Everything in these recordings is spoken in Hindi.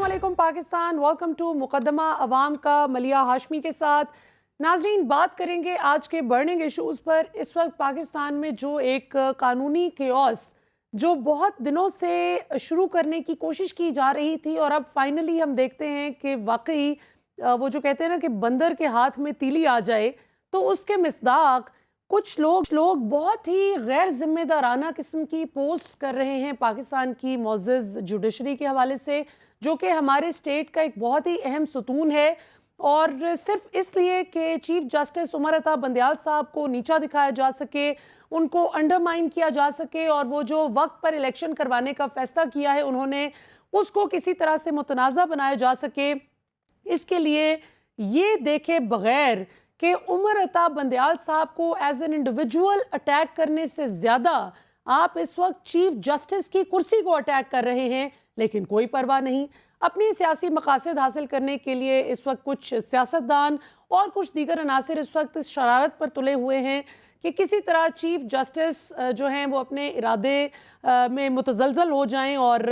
अस्सलामुअलैकुम पाकिस्तान, वेलकम टू मुकदमा अवाम का मलिया हाशमी के साथ। नाजरीन, बात करेंगे आज के बर्निंग इश्यूज़ पर। इस वक्त पाकिस्तान में जो एक कानूनी केओस जो बहुत दिनों से शुरू करने की कोशिश की जा रही थी और अब फाइनली हम देखते हैं कि वाकई वो जो कहते हैं ना कि बंदर के हाथ में तीली आ जाए, तो उसके मिसदाक कुछ लोग बहुत ही गैर जिम्मेदाराना किस्म की पोस्ट कर रहे हैं पाकिस्तान की मोअज़्ज़ज़ जुडिशरी के हवाले से, जो कि हमारे स्टेट का एक बहुत ही अहम सुतून है। और सिर्फ इसलिए कि चीफ जस्टिस उमर अता बंदयाल साहब को नीचा दिखाया जा सके, उनको अंडरमाइन किया जा सके, और वो जो वक्त पर इलेक्शन करवाने का फैसला किया है उन्होंने, उसको किसी तरह से मुतनाज़ा बनाया जा सके, इसके लिए ये देखे बगैर कि उमर अता बंदयाल साहब को एज एन इंडिविजुअल अटैक करने से ज़्यादा आप इस वक्त चीफ जस्टिस की कुर्सी को अटैक कर रहे हैं, लेकिन कोई परवाह नहीं। अपनी सियासी मकासद हासिल करने के लिए इस वक्त कुछ सियासतदान और कुछ दीगर अनासिर इस वक्त इस शरारत पर तुले हुए हैं कि किसी तरह चीफ जस्टिस जो हैं वो अपने इरादे में मुतज़लज़ल हो जाएं और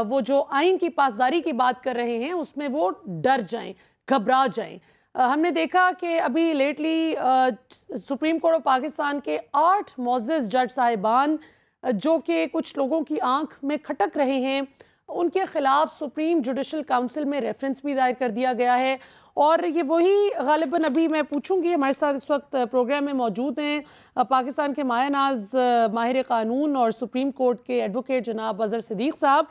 वो जो आइन की पासदारी की बात कर रहे हैं उसमें वो डर जाएं, घबरा जाएं। हमने देखा कि अभी lately supreme court of Pakistan के 8 मोअज़्ज़ज़ जज साहिबान जो कि कुछ लोगों की आंख में खटक रहे हैं, उनके खिलाफ सुप्रीम जुडिशल काउंसिल में रेफरेंस भी दायर कर दिया गया है। और ये वही गालिबन अभी मैं पूछूंगी, हमारे साथ इस वक्त प्रोग्राम में मौजूद हैं पाकिस्तान के मायनाज माहिर कानून और सुप्रीम कोर्ट के एडवोकेट जनाब अज़हर सिद्दीक साहब।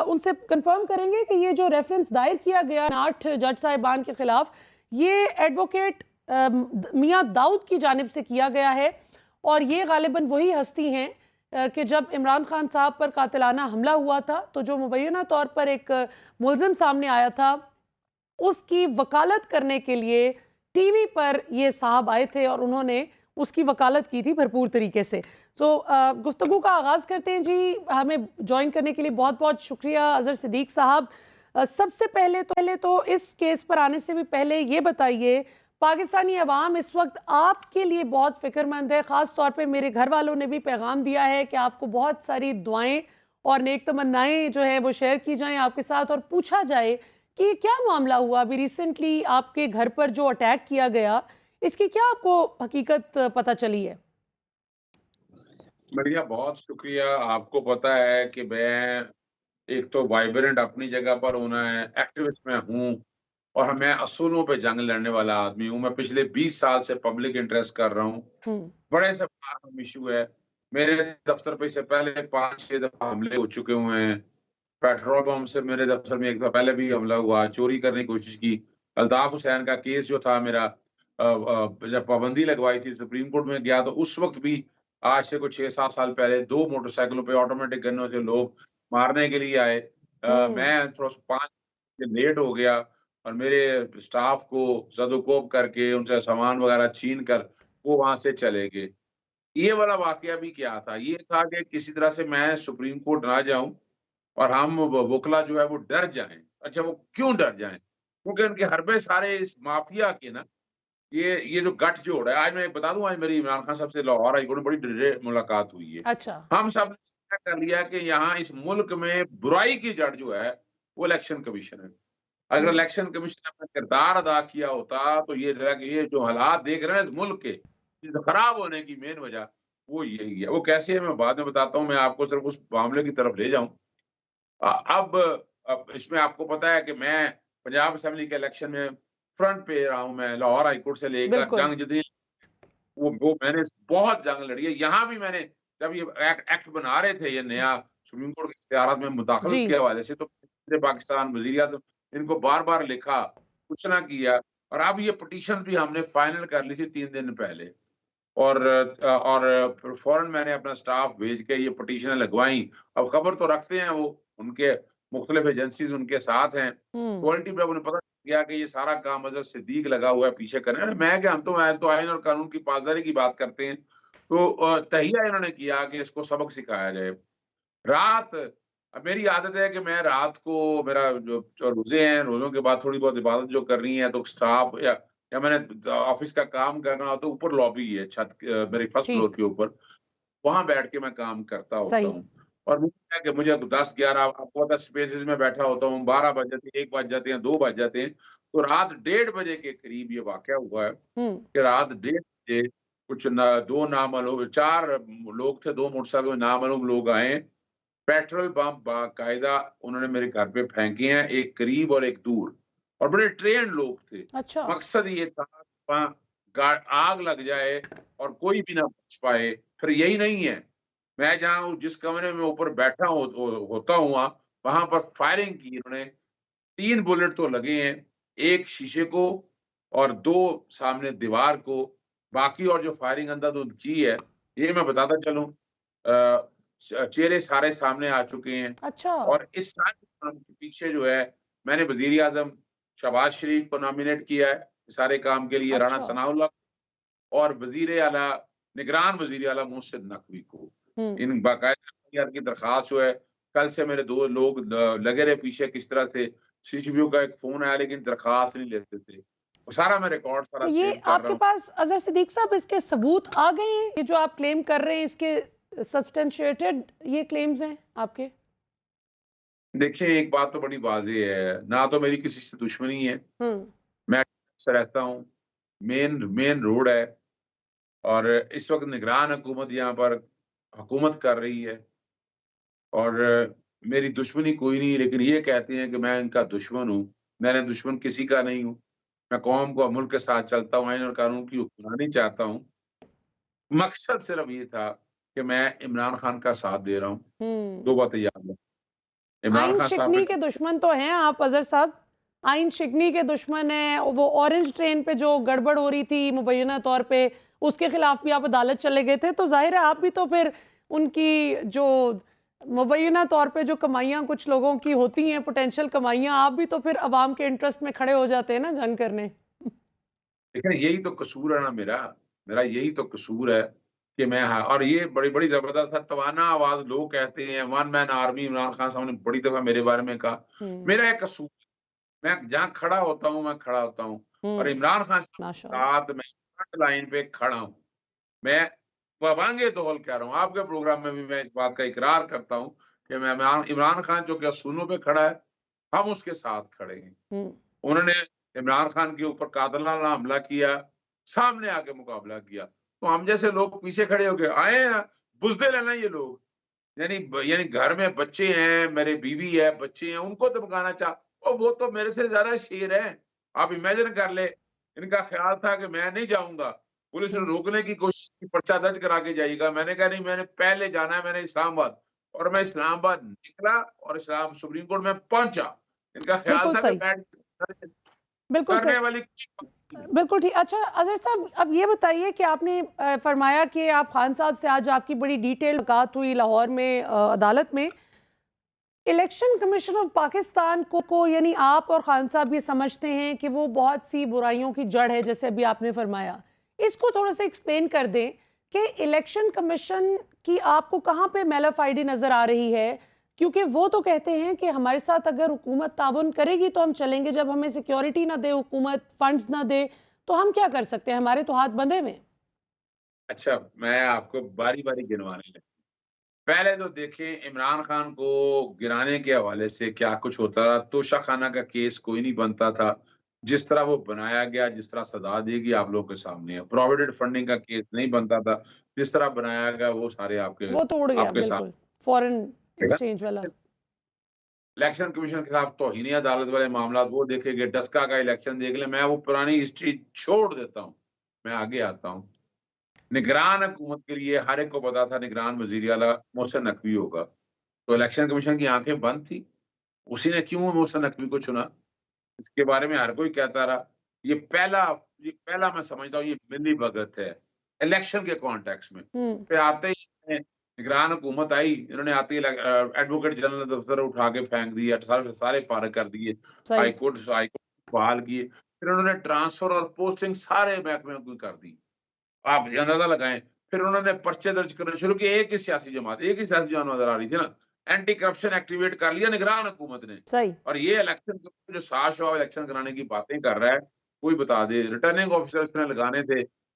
उनसे कंफर्म करेंगे कि ये जो रेफरेंस दायर किया गया 8 जज साहिबान के खिलाफ, ये एडवोकेट मियां दाऊद की जानिब से किया गया है। और ये गालिबन वही हस्ती हैं कि जब इमरान खान साहब पर कातिलाना हमला हुआ था तो जो मुबैना तौर पर एक मुलजिम सामने आया था, उसकी वकालत करने के लिए टीवी पर ये साहब आए थे और उन्होंने उसकी वकालत की थी भरपूर तरीके से। तो गुफ्तगू का आगाज़ करते हैं जी। हमें ज्वाइन करने के लिए बहुत बहुत शुक्रिया अज़हर सिद्दीक साहब। सबसे पहले तो इस केस पर आने से भी पहले ये बताइए, पाकिस्तानी अवाम इस वक्त आपके लिए बहुत फिक्रमंद है। ख़ास तौर पे मेरे घर वालों ने भी पैगाम दिया है कि आपको बहुत सारी दुआएं और नेक तमन्नाएं जो है वो शेयर की जाएं आपके साथ, और पूछा जाए कि क्या मामला हुआ अभी रिसेंटली आपके घर पर जो अटैक किया गया, इसकी क्या आपको हकीकत पता चली है? बढ़िया, बहुत शुक्रिया। आपको पता है कि मैं एक तो वाइब्रेंट अपनी जगह पर होना है, एक्टिविस्ट मैं हूँ और मैं असूलों पे जंग लड़ने वाला आदमी हूँ। मैं पिछले 20 साल से पब्लिक इंटरेस्ट कर रहा हूँ। हम्म। बड़े से बड़ा अहम इश्यू है। मेरे दफ्तर पे इससे पहले 5-6 दफ़ा हमले हो चुके हुए हैं। पेट्रोल पंप से मेरे दफ्तर में एक दफ़ा पहले भी हमला हुआ, चोरी करने की कोशिश की। अल्ताफ हुसैन का केस जो था मेरा, जब पाबंदी लगवाई थी सुप्रीम कोर्ट में गया तो उस वक़्त भी आज से कुछ 6-7 साल पहले 2 मोटरसाइकिलों पे ऑटोमेटिक गन्नों से लोग मारने के लिए आए। हम्म। मैं थोड़ा-सा 5 दिन लेट हो गया और मेरे स्टाफ को ज़द-ओ-कोब करके उनसे सामान वग़ैरह छीन कर वो वहाँ से चले गए। ये वाला वाक़या भी क्या था? ये था कि किसी तरह से मैं सुप्रीम कोर्ट ना जाऊँ और हम व वुकला जो है वो डर जाएँ। अच्छा, वो क्यों डर जाएँ? क्योंकि उनके हरबे सारे इस माफ़िया के ना, ये जो गठजोड़ है, आज मैं बता दूँ, आज मेरी इमरान खान साहब से लाहौर हाई कोर्ट में बड़ी डिटेल मुलाकात हुई है। अच्छा। हम सब ने तय कर लिया कि यहाँ इस मुल्क में बुराई की जड़ जो है, वो इलेक्शन कमीशन है। अगर हम्म। इलेक्शन कमीशन ने अपना किरदार अदा किया होता, तो ये जो हालात देख रहे हैं इस मुल्क के, इस खराब होने की मेन वजह, वो यही है। वो कैसे है मैं बाद में बताता हूँ, मैं आपको सिर्फ़ उस मामले की तरफ ले जाऊँ। अब इसमें आपको पता है कि मैं पंजाब असेंबली के इलेक्शन में फ्रंट पे रहा हूँ, मैं लाहौर हाई कोर्ट से लेकर बिल्कुल। जंग जितनी वो मैंने बहुत जंग लड़ी है। यहाँ भी मैंने जब ये एक्ट बना रहे थे, ये नया सुप्रीम कोर्ट के इख्तियारात में मुदाखलत जी। के हवाले से, तो पूरे पाकिस्तान वज़ीर-ए-आज़म इनको बार-बार लिखा, कुछ ना किया, और अब ये पिटीशन भी हमने फाइनल कर ली थी 3 दिन पहले। और फिर फ़ौरन मैंने अपना स्टाफ भेज के ये पिटीशनें लगवाई। अब खबर तो रखते हैं वो, उनके मुख्तलिफ एजेंसीज़ उनके साथ हैं। हम्म। क्वालिटी पे अब उन्हें पता चल गया कि ये सारा काम अज़हर सिद्दीक लगा हुआ है पीछे करने। अरे मैं क्या, हम तो आइन और कानून की पासदारी की बात करते हैं। तो तहिया इन्होंने किया कि इसको सबक सिखाया जाए। रात अब मेरी आदत है कि मैं रात को, मेरा जो रोज़े हैं, रोज़ों के बाद थोड़ी बहुत इबादत जो करनी है, तो स्टाफ या मैंने ऑफ़िस का काम करना हो तो ऊपर लॉबी है, छत मेरी फर्स्ट फ्लोर ठीक। के ऊपर, वहाँ बैठ के मैं काम करता होता सही। हूँ। और मुझे क्या कि मुझे 10-11 आपको पता है स्पेसेस में बैठा होता हूँ, 12 बज जाते हैं, 1 बज जाते हैं, 2 बज जाते हैं। तो रात 1:30 बजे के करीब ये वाक़या हुआ है हुँ। कि रात 1:30 बजे कुछ न 2 नामालूम 4 लोग थे, 2 मोटरसाइकिल में नामालूम लोग आए। पेट्रोल पंप बाकायदा उन्होंने मेरे घर पे फेंके हैं, एक करीब और एक दूर और बड़े ट्रेन्ड लोग थे। अच्छा। मकसद ये था वहाँ गा आग लग जाए और कोई भी ना बच पाए। फिर यही नहीं है, मैं जहाँ हूँ जिस कमरे में ऊपर बैठा होता हूँ वहाँ पर फायरिंग की इन्होंने, 3 बुलेट तो लगे हैं, 1 शीशे को और 2 सामने दीवार को, बाकी और जो फायरिंग अंधाधुंध की है, ये मैं बताता चलूँ चेहरे सारे सामने आ चुके हैं अच्छा। और इस सारे काम के पीछे जो है, मैंने वज़ीर-ए-आज़म शहबाज़ शरीफ को नॉमिनेट किया है, इस सारे काम के लिए राणा अच्छा। सनाउल्लाह और वज़ीर-ए-आला निगरान वज़ीर-ए-आला मोहसिन नकवी को। हुँ। इन बाकायदा एफआईआर की दरख़्वास्त जो है, कल से मेरे 2 लोग लगे रहे पीछे किस तरह से सीसीटीवी का एक फ़ोन आया लेकिन दरख़्वास्त नहीं लेते थे। वो सारा मैं रिकॉर्ड सारा तो ये सेव कर रहा आपके हूँ। पास अज़हर सिद्दीक़ साहब इसके सबूत आ गए हैं? ये जो आप क्लेम कर रहे हैं इसके सब्सटेंशिएटेड ये क्लेम्स हैं आपके? देखिए, एक बात तो बड़ी वाज़ेह है, ना तो मेरी किसी से दुश्मनी है, हुँ। मैं से रहता हूँ, मेन मेन रोड है और इस वक़्त निगरान हुकूमत यहाँ पर हुकूमत कर रही है और मेरी दुश्मनी कोई नहीं है, लेकिन ये कहते हैं कि मैं इनका दुश्मन हूँ। मैंने दुश्मन किसी का नहीं हूँ। मैं कौम को, मुल्क के साथ चलता हूँ, आइन और कानून की हुक्मरानी चाहता हूँ। मकसद सिर्फ़ ये था कि मैं इमरान खान का साथ दे रहा हूँ। हुँ। 2 बातें याद रखें। इमरान आइन खान साहब शिकनी के के दुश्मन तो हैं आप अज़हर साहब। आइन शिकनी के दुश्मन हैं, वो ऑरेंज ट्रेन पे जो गड़बड़ हो रही थी मुबैना तौर पे, उसके खिलाफ भी आप अदालत चले गए थे। तो ज़ाहिर है आप भी तो फिर उनकी जो मुबैना तौर पे जो कमाइयाँ कुछ लोगों की होती हैं, पोटेंशियल कमाइयाँ, आप भी तो फिर अवाम के इंटरेस्ट में खड़े हो जाते हैं ना जंग करने। लेकिन यही तो कसूर है ना मेरा, मेरा यही तो कसूर है कि मैं हाँ और ये बड़ी-बड़ी ज़बरदस्त है, तवाना आवाज़ लोग कहते हैं, one man army Imran Khan साहब ने बड़ी दफ़ा मेरे बारे में कहा। हुँ। मेरा एक कसूर मैं जहाँ खड़ा होता हूँ, मैं खड़ा होता हूँ और हुँ। इमरान खान साहब के माशाअल्लाह। साथ मैं फ्रंट लाइन पे खड़ा हूँ। मैं बवांगे तौल कह रहा हूँ, आपके प्रोग्राम में भी मैं इस बात का इकरार करता हूँ कि मैं इमरान इमरान खान जो कि असूलों पे खड़ा है, हम उसके साथ खड़े हैं। हुँ। उन्होंने इमरान खान के ऊपर कातिलाना हमला किया, सामने आके मुकाबला किया। तो हम जैसे लोग पीछे खड़े होके आए हैं, बुज़दिल है ना ये लोग। यानी घर में बच्चे हैं, मेरे बीवी है, बच्चे हैं, उनको धमकाना और वो तो मेरे से ज़्यादा शेर हैं। आप इमेजिन कर लें, इनका ख़्याल था कि मैं नहीं जाऊँगा। पुलिस ने हुँ। रोकने की कोशिश की, पर्चा दर्ज करा के जाइएगा। मैंने कहा नहीं मैंने पहले जाना है, मैंने इस्लामाबाद और मैं इस्लामाबाद निकला और सुप्रीम कोर्ट में पहुँचा। इनका ख़्याल बिल्कुल था कि सही। बैठ बिल्कुल सही। करने वाली कोई बात नहीं है। बिल्कुल ठीक। अच्छा अज़हर साहब अब ये बताइए कि आपने फरमाया कि आप खान साहब से आज आपकी बड़ी डिटेल बात हुई लाहौर में अदालत में। इलेक्शन कमीशन ऑफ पाकिस्तान को यानी आप और खान साहब ये समझते हैं कि वो बहुत सी बुराइयों की जड़ है जैसे अभी आपने फरमाया। इसको थोड़ा सा एक्सप्लेन कर दें कि इलेक्शन कमीशन की आपको कहाँ पे मैलाफाइडी नज़र आ रही है? क्योंकि वो तो कहते हैं कि हमारे साथ अगर हुकूमत ताउन करेगी तो हम चलेंगे, जब हमें सिक्योरिटी ना दे हुकूमत, फंड्स ना दे, तो हम क्या कर सकते हैं? हमारे तो हाथ बंधे हुए हैं। अच्छा, मैं आपको बारी-बारी गिनवाने लगा। पहले तो देखें इमरान खान को गिराने के हवाले से क्या कुछ होता रहा, तोशाखाना का केस कोई नहीं बनता था। जिस तरह वो बनाया गया, जिस तरह सज़ा दी गई आप लोगों के सामने है। प्रोविडेंट फंडिंग का केस नहीं बनता था, जिस तरह बनाया गया वो सारे आपके वो तो उड़ गया आपके बिल्कुल, सामने फॉरेन है। एक्सचेंज वाला। इलेक्शन कमीशन के खिलाफ तौहीन अदालत वाले मामला वो देखेंगे, डस्का का इलेक्शन देख लें, मैं वो पुरानी हिस्ट्री छोड़ देता हूँ। मैं आगे आता हूँ। निगरान हुकूमत के लिए हर एक को पता था निगरान वज़ीर आला मोहसिन नकवी होगा। तो इलेक्शन कमीशन की आँखें बंद थी। उसी ने क्यों मोहसिन नकवी को चुना? इसके बारे में हर कोई कहता रहा। ये पहला ये पहला मैं समझता हूँ ये मिलीभगत है, इलेक्शन के कॉन्टेक्स्ट में। हुँ। फिर आते ही निगरान हुकूमत आई, इन्होंने आते ही एडवोकेट जनरल दफ्तर उठा के फेंक दिए, सारे सारे फारिग कर दिए। सही। हाई कोर्ट बहाल किए। फिर उन्होंने ट्रांसफर और पोस्टिंग सारे महकमे की कर दी। आप ये अंदाज़ा लगाएँ। फिर उन्होंने पर्चे दर्ज करने शुरू किए, एक ही सियासी जमात नज़र आ रही थी ना। एंटी करप्शन एक्टिवेट कर लिया निगरान हुकूमत ने। सही। और ये इलेक्शन कमीशन जो साज़-शौक़ इलेक्शन कराने की बातें कर रहा है, कोई बता दे। रिटर्निंग ऑफिसर्स ने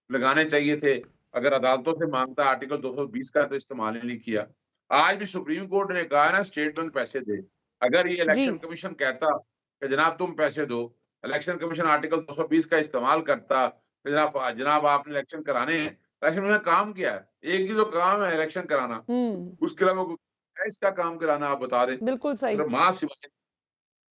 लगाने चाहिए थे। अगर अदालतों से माँगता आर्टिकल 220 का तो इस्तेमाल ही नहीं किया। आज भी सुप्रीम कोर्ट ने कहा ना स्टेट बैंक पैसे दे। अगर ये जी। इलेक्शन कमीशन कहता कि जनाब तुम पैसे दो, इलेक्शन कमीशन आर्टिकल 220 का इस्तेमाल करता कि जनाब आपने इलेक्शन कराने हैं। इलेक्शन में काम क्या है? एक ही तो काम है इलेक्शन कराना। हुँ, उसके अलावा कोई है इसका काम कराना आप बता दें? बिल्कुल सही। सिर्फ माँ सिवाय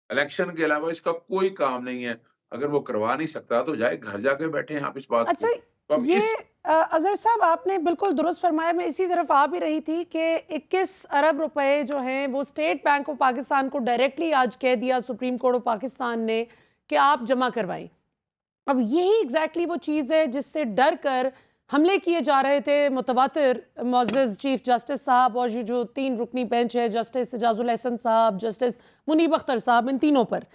इलेक्शन के अलावा इसका कोई काम नहीं है। अगर वो करवा नहीं सकता तो जाए घर जाके बैठे आप इस बात अच्छा, को। तो अब ये इस अज़हर साहब आपने बिल्कुल दुरुस्त फरमाया, मैं इसी तरफ आ भी रही थी कि 21 अरब रुपए जो हैं वो स्टेट बैंक ऑफ पाकिस्तान को डायरेक्टली आज कह दिया सुप्रीम कोर्ट ऑफ पाकिस्तान ने कि आप जमा करवाएं। अब यही एग्जैक्टली वो चीज़ है जिससे डर कर हमले किए जा रहे थे मुतवातिर मुअज़्ज़ज़ चीफ जस्टिस साहब और ये जो 3 रुकनी बेंच है, जस्टिस एजाजुल हसन साहब, जस्टिस मुनीब अख्तर साहब, इन तीनों पर।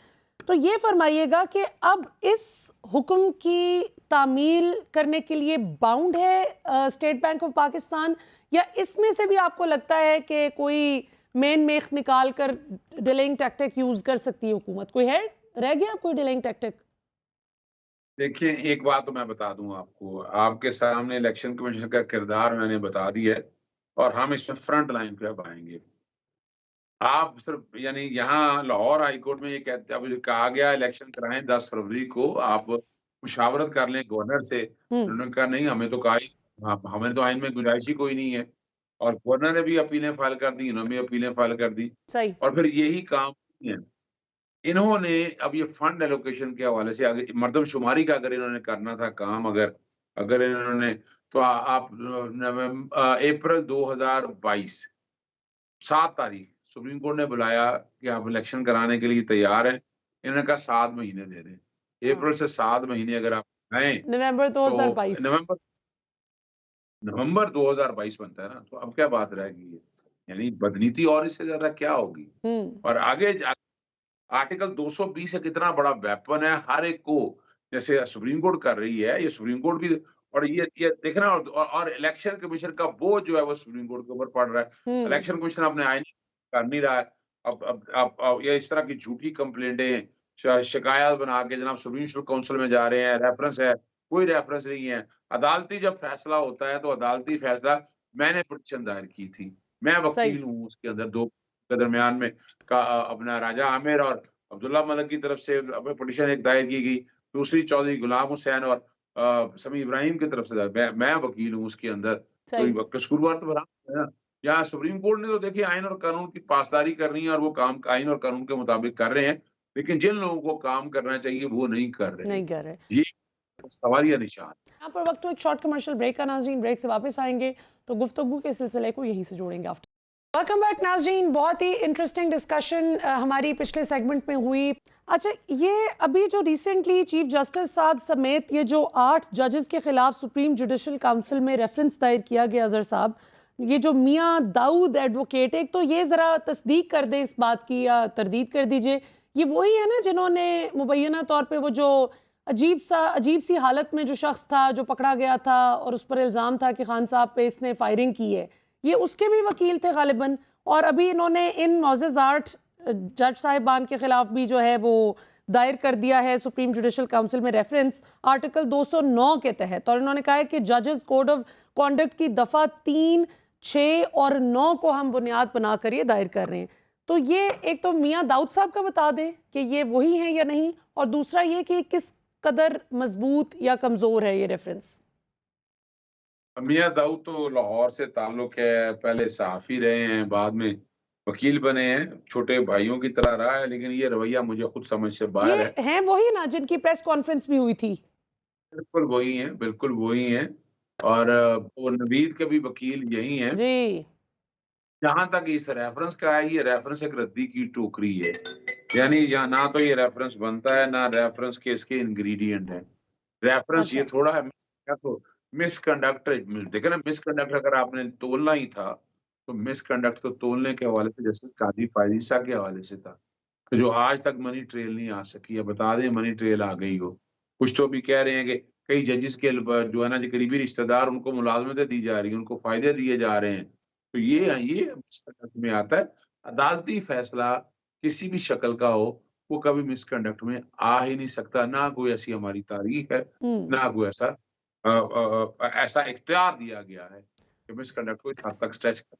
तो ये फरमाइएगा कि अब इस हुक्म की तामील करने के लिए बाउंड है स्टेट बैंक ऑफ पाकिस्तान, या इसमें से भी आपको लगता है कि कोई मेन मेख निकाल कर डिलेइंग टैक्टिक यूज कर सकती है हुकूमत? कोई है, रह गया कोई डिलेइंग टैक्टिक? देखिए, एक बात तो मैं बता दूँ आपको, आपके सामने इलेक्शन कमीशन का किरदार मैंने बता दिया है और हम इसमें फ्रंट लाइन पे अब आएँगे। आप सिर्फ यानी यहाँ लाहौर हाई कोर्ट में ये कहते अब ये कहा गया इलेक्शन कराएँ 10 फरवरी को, आप मुशावरत कर लें गवर्नर से। हम्म, उन्होंने कहा नहीं हमें तो कहा ही हमें तो आइन में गुंजाइश ही कोई नहीं है और गवर्नर ने भी अपीलें फाइल कर दी, इन्होंने भी अपीलें फाइल कर दी सही। और फिर यही काम है। इन्होंने अब ये फंड एलोकेशन के हवाले से अगर मर्दमशुमारी का अगर इन्होंने करना था काम अगर अगर इन्होंने तो आप अप्रैल 2022 7 तारीख सुप्रीम कोर्ट ने बुलाया कि आप इलेक्शन कराने के लिए तैयार हैं। इन्होंने कहा 7 महीने दे दें। हाँ, अप्रैल से 7 महीने अगर आप आएँ नवंबर तो 2022। नवंबर नवंबर 2022 बनता है ना, तो अब क्या बात रह गई है? यानी बदनीति और इससे ज़्यादा क्या होगी? हम्म, और आगे जा आर्टिकल 220 एक इतना बड़ा वेपन है हर एक को, जैसे सुप्रीम कोर्ट कर रही है, ये सुप्रीम कोर्ट भी और ये देखना और इलेक्शन कमीशन का बोझ जो है वो सुप्रीम कोर्ट के ऊपर पड़ रहा है। हम्म, इलेक्शन कमीशन अपने आईन कर नहीं रहा है। अब ये इस तरह की झूठी कंप्लेंटें शिकायत बना के जनाब सुप्रीम काउंसिल में जा रहे हैं, रेफरेंस है, कोई रेफरेंस नहीं है। अदालती जब फैसला होता है तो अदालती फैसला मैंने पिटीशन दायर की थी। मैं सही। वकील हूँ उसके अंदर 2 के दरमियान में अपना राजा आमिर और अब्दुल्ला मलिक की तरफ से पिटीशन एक दायर की गई, दूसरी चौधरी गुलाम हुसैन और समी इब्राहिम की तरफ से मैं वकील हूँ उसके अंदर, सही। कोई कसूरवार तो बरामद है ना। यहाँ सुप्रीम कोर्ट ने तो देखिए आइन और कानून की पासदारी करनी है और वो काम आइन और कानून के मुताबिक कर रहे हैं, लेकिन जिन लोगों को काम करना चाहिए वो नहीं कर रहे। नहीं कर रहे। ये सवालिया निशान। यहाँ पर वक्त तो एक शॉर्ट कमर्शियल ब्रेक का नाज़रीन, ब्रेक से वापस आएंगे तो गुफ्तगू के सिलसिले को यहीं से जोड़ेंगे आफ्टर। वेलकम बैक नाज़रीन, बहुत ही इंटरेस्टिंग डिस्कशन हमारी पिछले सेगमेंट में हुई। अच्छा, ये अभी जो रिसेंटली चीफ जस्टिस साहब समेत ये जो 8 जजेस के खिलाफ सुप्रीम जुडिशल काउंसिल में रेफरेंस दायर किया गया, अजहर साहब, ये जो मियाँ दाऊद एडवोकेट, एक तो ये ज़रा तस्दीक कर दें इस बात की या तरदीद कर दीजिए, ये वही है ना जिन्होंने मुबैना तौर पे वो जो अजीब सी हालत में जो शख्स था जो पकड़ा गया था और उस पर इल्ज़ाम था कि खान साहब पे इसने फायरिंग की है, ये उसके भी वकील थे गालिबन। और अभी इन्होंने इन मोअज़्ज़ज़ 8 जज साहिबान के खिलाफ भी जो है वो दायर कर दिया है सुप्रीम जुडिशल काउंसिल में रेफरेंस आर्टिकल 209 के तहत, और इन्होंने कहा है कि जजेस कोड ऑफ कॉन्डक्ट की दफ़ा 3, 6 और 9 को हम बुनियाद बनाकर ये दायर कर रहे हैं। तो ये एक तो मियाँ दाऊद साहब का बता दें कि ये वही हैं या नहीं, और दूसरा ये कि किस कदर मजबूत या कमज़ोर है ये रेफरेंस। मियाँ दाऊद तो लाहौर से ताल्लुक है, पहले सहाफ़ी रहे हैं, बाद में वकील बने हैं, छोटे भाइयों की तरह रहा है, लेकिन ये रवैया मुझे खुद समझ से बाहर ये है। हैं वही ना जिनकी प्रेस कॉन्फ्रेंस भी हुई थी? बिल्कुल वही हैं और वो नवीद के भी वकील यही हैं। जी। जहाँ तक इस रेफ़रेंस का है, ये रेफ़रेंस एक रद्दी की टोकरी है। यानी यहाँ ना तो ये रेफ़रेंस बनता है, ना रेफ़रेंस के इसके इंग्रीडिएंट हैं। रेफ़रेंस ये अच्छा। थोड़ा है या तो मिसकंडक्ट देखिए ना मिसकंडक्ट अगर आपने तोलना ही था, तो मिसकंडक्ट तो तोलने के हवाले से जस्टिस काज़ी फायज़ीसा के हवाले से था। तो जो आज तक मनी ट्रेल नहीं आ सकी है, बता दें मनी ट्रेल आ गई हो। कुछ तो अभी कह रहे हैं कि कई जजेस के जो है ना जो करीबी रिश्तेदार उनको मुलाज़मतें दी जा रही हैं, उनको फ़ायदे दिए जा रहे हैं। तो ये मिसकंडक्ट में आता है। अदालती फ़ैसला किसी भी शक्ल का हो, वो कभी मिसकंडक्ट में आ ही नहीं सकता। ना कोई ऐसी हमारी तारीख है, हम्म। ना कोई ऐसा ऐसा इख्तियार दिया गया है कि मिसकंडक्ट को इस हद तक स्ट्रेच कर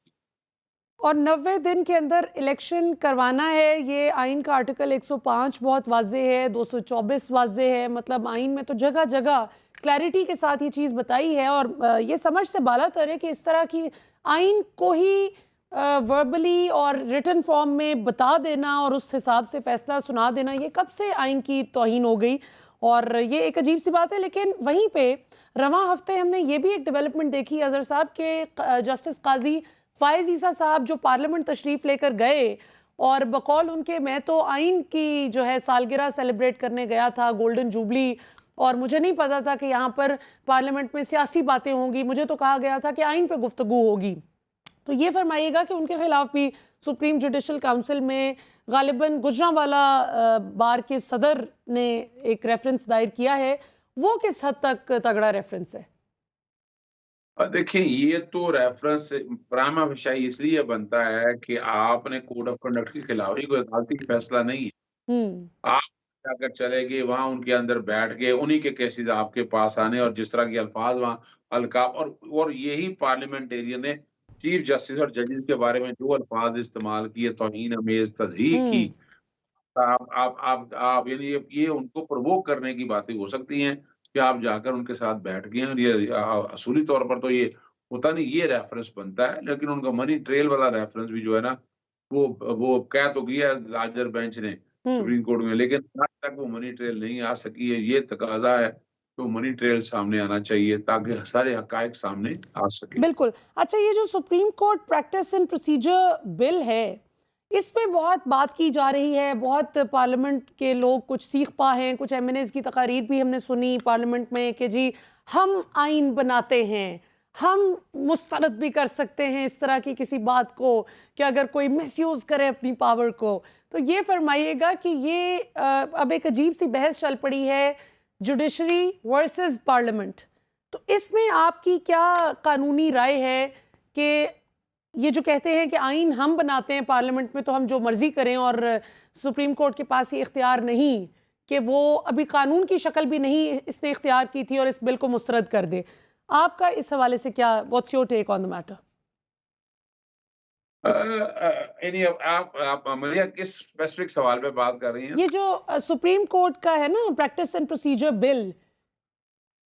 और 90 दिन के अंदर इलेक्शन करवाना है, ये आइन का आर्टिकल 105 बहुत वाज़ेह है, 224 वाज़ेह है, मतलब आइन में तो जगह जगह क्लैरिटी के साथ ये चीज़ बताई है और ये समझ से बालातर है कि इस तरह की आइन को ही वर्बली और रिटन फॉर्म में बता देना और उस हिसाब से फैसला सुना देना, ये कब से आइन की तौहीन हो गई और ये एक अजीब सी बात है। लेकिन वहीं पे रवां हफ्ते हमने ये भी एक डेवलपमेंट देखी अजहर साहब के जस्टिस काजी फायज ईसा साहब जो पार्लियामेंट तशरीफ़ लेकर गए और बकौल उनके मैं तो आइन की जो है सालगिरह सेलिब्रेट करने गया था, गोल्डन जुबली, और मुझे नहीं पता था कि यहाँ पर पार्लियामेंट में सियासी बातें होंगी, मुझे तो कहा गया था कि आइन पे गुफ्तगू होगी। तो ये फरमाइएगा कि उनके खिलाफ भी सुप्रीम जुडिशल काउंसिल में गालिबन गुजरांवाला बार के सदर ने एक रेफरेंस दायर किया है, वो किस हद तक तगड़ा रेफरेंस है? देखिए, ये तो रेफरेंस प्राइमा फेसाई इसलिए बनता है कि आपने कोड ऑफ कंडक्ट की खिलाफी, कोई अदालती फैसला नहीं है। हम्म। आप जाकर चले गए, वहाँ उनके अंदर बैठ गए, उन्हीं के केसेस आपके पास आने और जिस तरह के अल्फाज वहाँ अलकाब और यही पार्लियामेंटेरियन ने चीफ जस्टिस और जजेस के बारे में जो अल्फाज इस्तेमाल किए, तौहीन अमेज़, तज़हीक की, हम्म। आप यानी ये उनको प्रोवोक करने की बातें हो सकती हैं कि आप जाकर उनके साथ बैठ गए हैं और ये असूली तौर पर तो ये होता नहीं, ये रेफरेंस बनता है, लेकिन उनका मनी ट्रेल वाला रेफरेंस भी जो है ना, वो कह तो किया है लार्जर बेंच ने हम्म। सुप्रीम कोर्ट में, लेकिन आज तक वो मनी ट्रेल नहीं आ सकी है। ये तकाज़ा है तो मनी ट्रेल सामने आना चाहिए ताकि सारे हक़ाइक़ सामने आ सकें। बिल्कुल। अच्छा, ये जो supreme court practice and procedure bill है, इस पे बहुत बात की जा रही है, बहुत पार्लियामेंट के लोग कुछ सीख पा हैं, कुछ एमएनएस की तकारीर भी हमने सुनी पार्लियामेंट में कि जी हम आइन बनाते हैं, हम मुस्तरद भी कर सकते हैं इस तरह की किसी बात को कि अगर कोई मिसयूज़ करे अपनी पावर को। तो ये फरमाइएगा कि ये अब एक अजीब सी बहस चल पड़ी है, जुडिशरी वर्सेस पार्लियामेंट। तो इसमें आपकी क्या कानूनी राय है कि ये जो कहते हैं कि आइन हम बनाते हैं पार्लियामेंट में तो हम जो मर्जी करें और सुप्रीम कोर्ट के पास ये इख्तियार नहीं कि वो अभी कानून की शक्ल भी नहीं इसने इख्तियार की थी और इस बिल को मुस्तरद कर दे। आपका इस हवाले से क्या, what's your take on the matter? यानी आप मलिया किस स्पेसिफिक सवाल पे बात कर रही हैं? ये जो सुप्रीम कोर्ट का है ना प्रैक्टिस एंड प्रोसीजर बिल,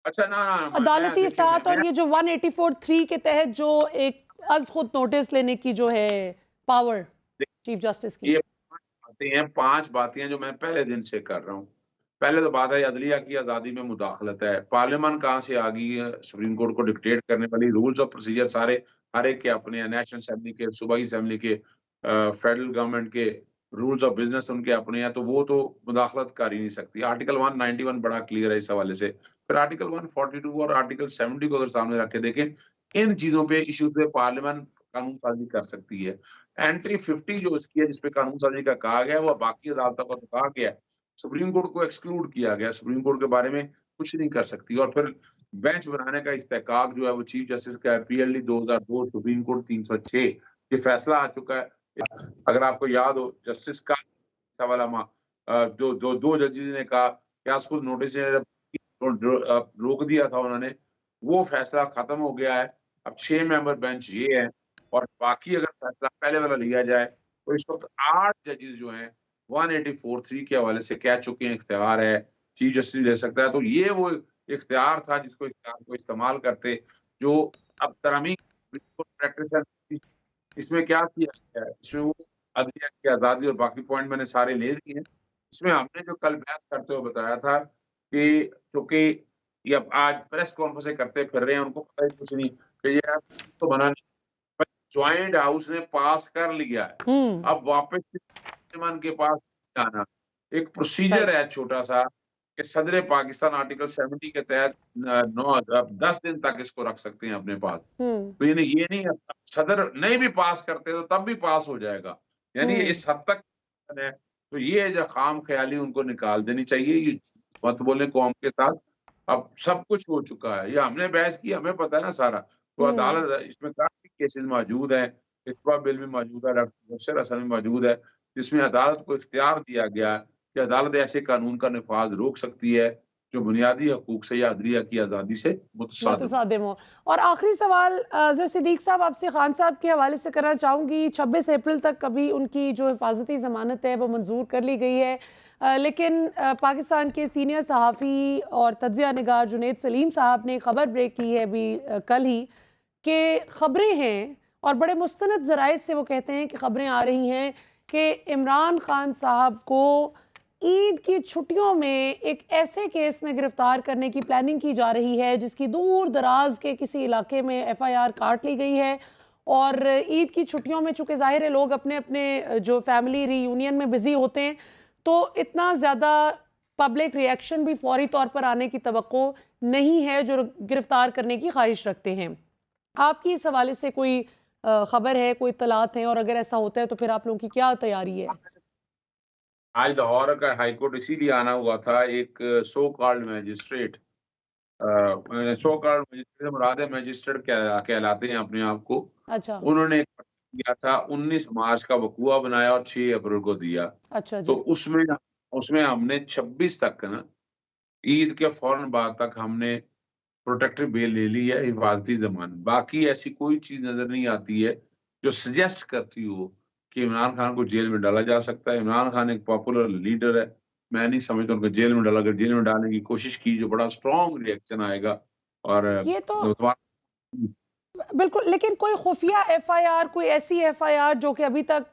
अच्छा, ना, ना, मैं अदालती देखिए इस्लाहत, मैं और ये जो 184(3) के तहत जो एक अज खुद नोटिस लेने की जो है पावर चीफ जस्टिस की। ये 5 बातें हैं, 5 बातें हैं जो मैं पहले दिन से कर रहा हूँ। पहले तो बात है अदलिया की आज़ादी में मुदाखलत है। पार्लियामेंट कहाँ से आ गई है सुप्रीम कोर्ट को डिक्टेट करने वाली, रूल्स ऑफ प्रोसीजर सारे हर एक के अपने हैं, नेशनल असेंबली के, सूबाई असेंबली के, फेडरल गवर्नमेंट के, रूल्स ऑफ बिज़नेस उनके अपने हैं, तो वो तो मुदाखलत कर ही नहीं सकती। आर्टिकल 191 बड़ा क्लियर है इस हवाले से। फिर आर्टिकल 142 और आर्टिकल 70 को अगर सामने रख के देखें, इन चीज़ों पे इश्यूज़ पे पार्लियामेंट कानून साज़ी कर सकती है। एंट्री 50 जो इसकी है, जिसपे कानून साज़ी का कहा गया है, वो बाकी अदालतों को तो कहा गया है। सुप्रीम कोर्ट को एक्सक्लूड किया गया, सुप्रीम कोर्ट के बारे में कुछ नहीं कर सकती और फिर बेंच बनाने का इस्तेहकाक जो है वो चीफ जस्टिस का है, पीएलडी 2002, सुप्रीम कोर्ट 306, ये फैसला आ चुका है। अगर आपको याद हो जस्टिस का सवालामा जो जो 2 जजेस ने कहा कि आज खुद नोटिस ने रोक दिया था उन्होंने, वो फैसला खत्म हो गया है। अब 6 मेंबर बेंच ये है और बाकी अगर फैसला पहले वाला लिया जाए, तो इस वक़्त 8 जजेस जो हैं 184(3) के हवाले से कह चुके हैं इख्तियार है, चीफ जस्टिस ले सकता है। तो ये वो इख्तियार था जिसको इख्तियार को इस्तेमाल करते, जो अब तरमीम प्रैक्टिस है, इसमें क्या किया गया है, इसमें वो अदलिया की आज़ादी और बाकी पॉइंट मैंने सारे ले लिए हैं। इसमें हमने जो कल बहस करते हुए बताया था कि चूँकि ये अब आज प्रेस कॉन्फ्रेंसें करते फिर रहे हैं, उनको पता ही कुछ नहीं कि ये तो बना नहीं, पर जॉइंट हाउस ने पास कर लिया है। हम्म। अब वापस से पार्लियामेंट के पास जाना, एक प्रोसीजर सही। है छोटा-सा कि सदर पाकिस्तान आर्टिकल 70 के तहत 10 दिन तक इसको रख सकते हैं अपने पास। हम्म। तो यानी ये नहीं है, सदर नहीं भी पास करते तो तब भी पास हो जाएगा। यानी हम्म। इस हद तक है, तो ये जो खाम-ख़याली उनको निकाल देनी चाहिए, ये मत बोलें कौम के साथ। अब सब कुछ हो चुका है, ये हमने बहस की, हमें पता है ना सारा। तो हम्म। अदालत इसमें काफ़ी केसेज़ मौजूद हैं, इस्मा बिल भी मौजूद है, डॉक्टर मुबशर हसन भी मौजूद है, जिसमें अदालत को इख्तियार दिया गया है कि अदालत ऐसे कानून का नफ़ाज़ रोक सकती है, जो बुनियादी हकूक से या अदलिया की आज़ादी से मुतसादिम। मुतसादिम हो। और आखिरी सवाल ज़रा सिद्दीक साहब आपसे खान साहब के हवाले से करना चाहूँगी। 26 अप्रैल तक कभी उनकी जो हिफाजती ज़मानत है वो मंजूर कर ली गई है, लेकिन पाकिस्तान के सीनियर सहाफ़ी और तज्ज़िया निगार जुनैद सलीम साहब ने खबर ब्रेक की है अभी कल ही, कि खबरें हैं और बड़े मुस्तनद ज़राए से वो कहते हैं कि खबरें आ रही हैं कि इमरान खान साहब को ईद की छुट्टियों में एक ऐसे केस में गिरफ्तार करने की प्लानिंग की जा रही है जिसकी दूर दराज के किसी इलाके में एफआईआर काट ली गई है। और ईद की छुट्टियों में चूंकि जाहिर है लोग अपने अपने जो फैमिली रीयूनियन में बिजी होते हैं, तो इतना ज़्यादा पब्लिक रिएक्शन भी फौरी तौर पर आने की तवक्को नहीं है जो गिरफ्तार करने की ख्वाहिश रखते हैं। आपकी इस हवाले से कोई खबर है, कोई इत्तलात हैं, और अगर ऐसा होता है तो फिर आप लोगों की क्या तैयारी है? आज लाहौर का हाईकोर्ट इसीलिए आना हुआ था। एक so called magistrate, so called magistrate मुराद है, मैजिस्ट्रेट कहलाते हैं अपने आप को। अच्छा। उन्होंने एक पत्र किया था, 19 मार्च का वकूआ बनाया और 6 अप्रैल को दिया। अच्छा तो जी। उसमें उसमें हमने 26 तक ना, ईद के फौरन बाद तक हमने प्रोटेक्टिव बेल ले ली है, हिफाजती ज़मानत। बाकी ऐसी कोई चीज़ नज़र नहीं आती है जो सजेस्ट करती हो कि इमरान खान को जेल में डाला जा सकता है। इमरान खान एक पॉपुलर लीडर है। मैं नहीं समझता उनको जेल में डाला। अगर जेल में डालने की कोशिश की जो बड़ा स्ट्रॉन्ग रिएक्शन आएगा। और ये तो तुम्हारा बिल्कुल, लेकिन कोई खुफिया एफआईआर, कोई ऐसी एफआईआर जो कि अभी तक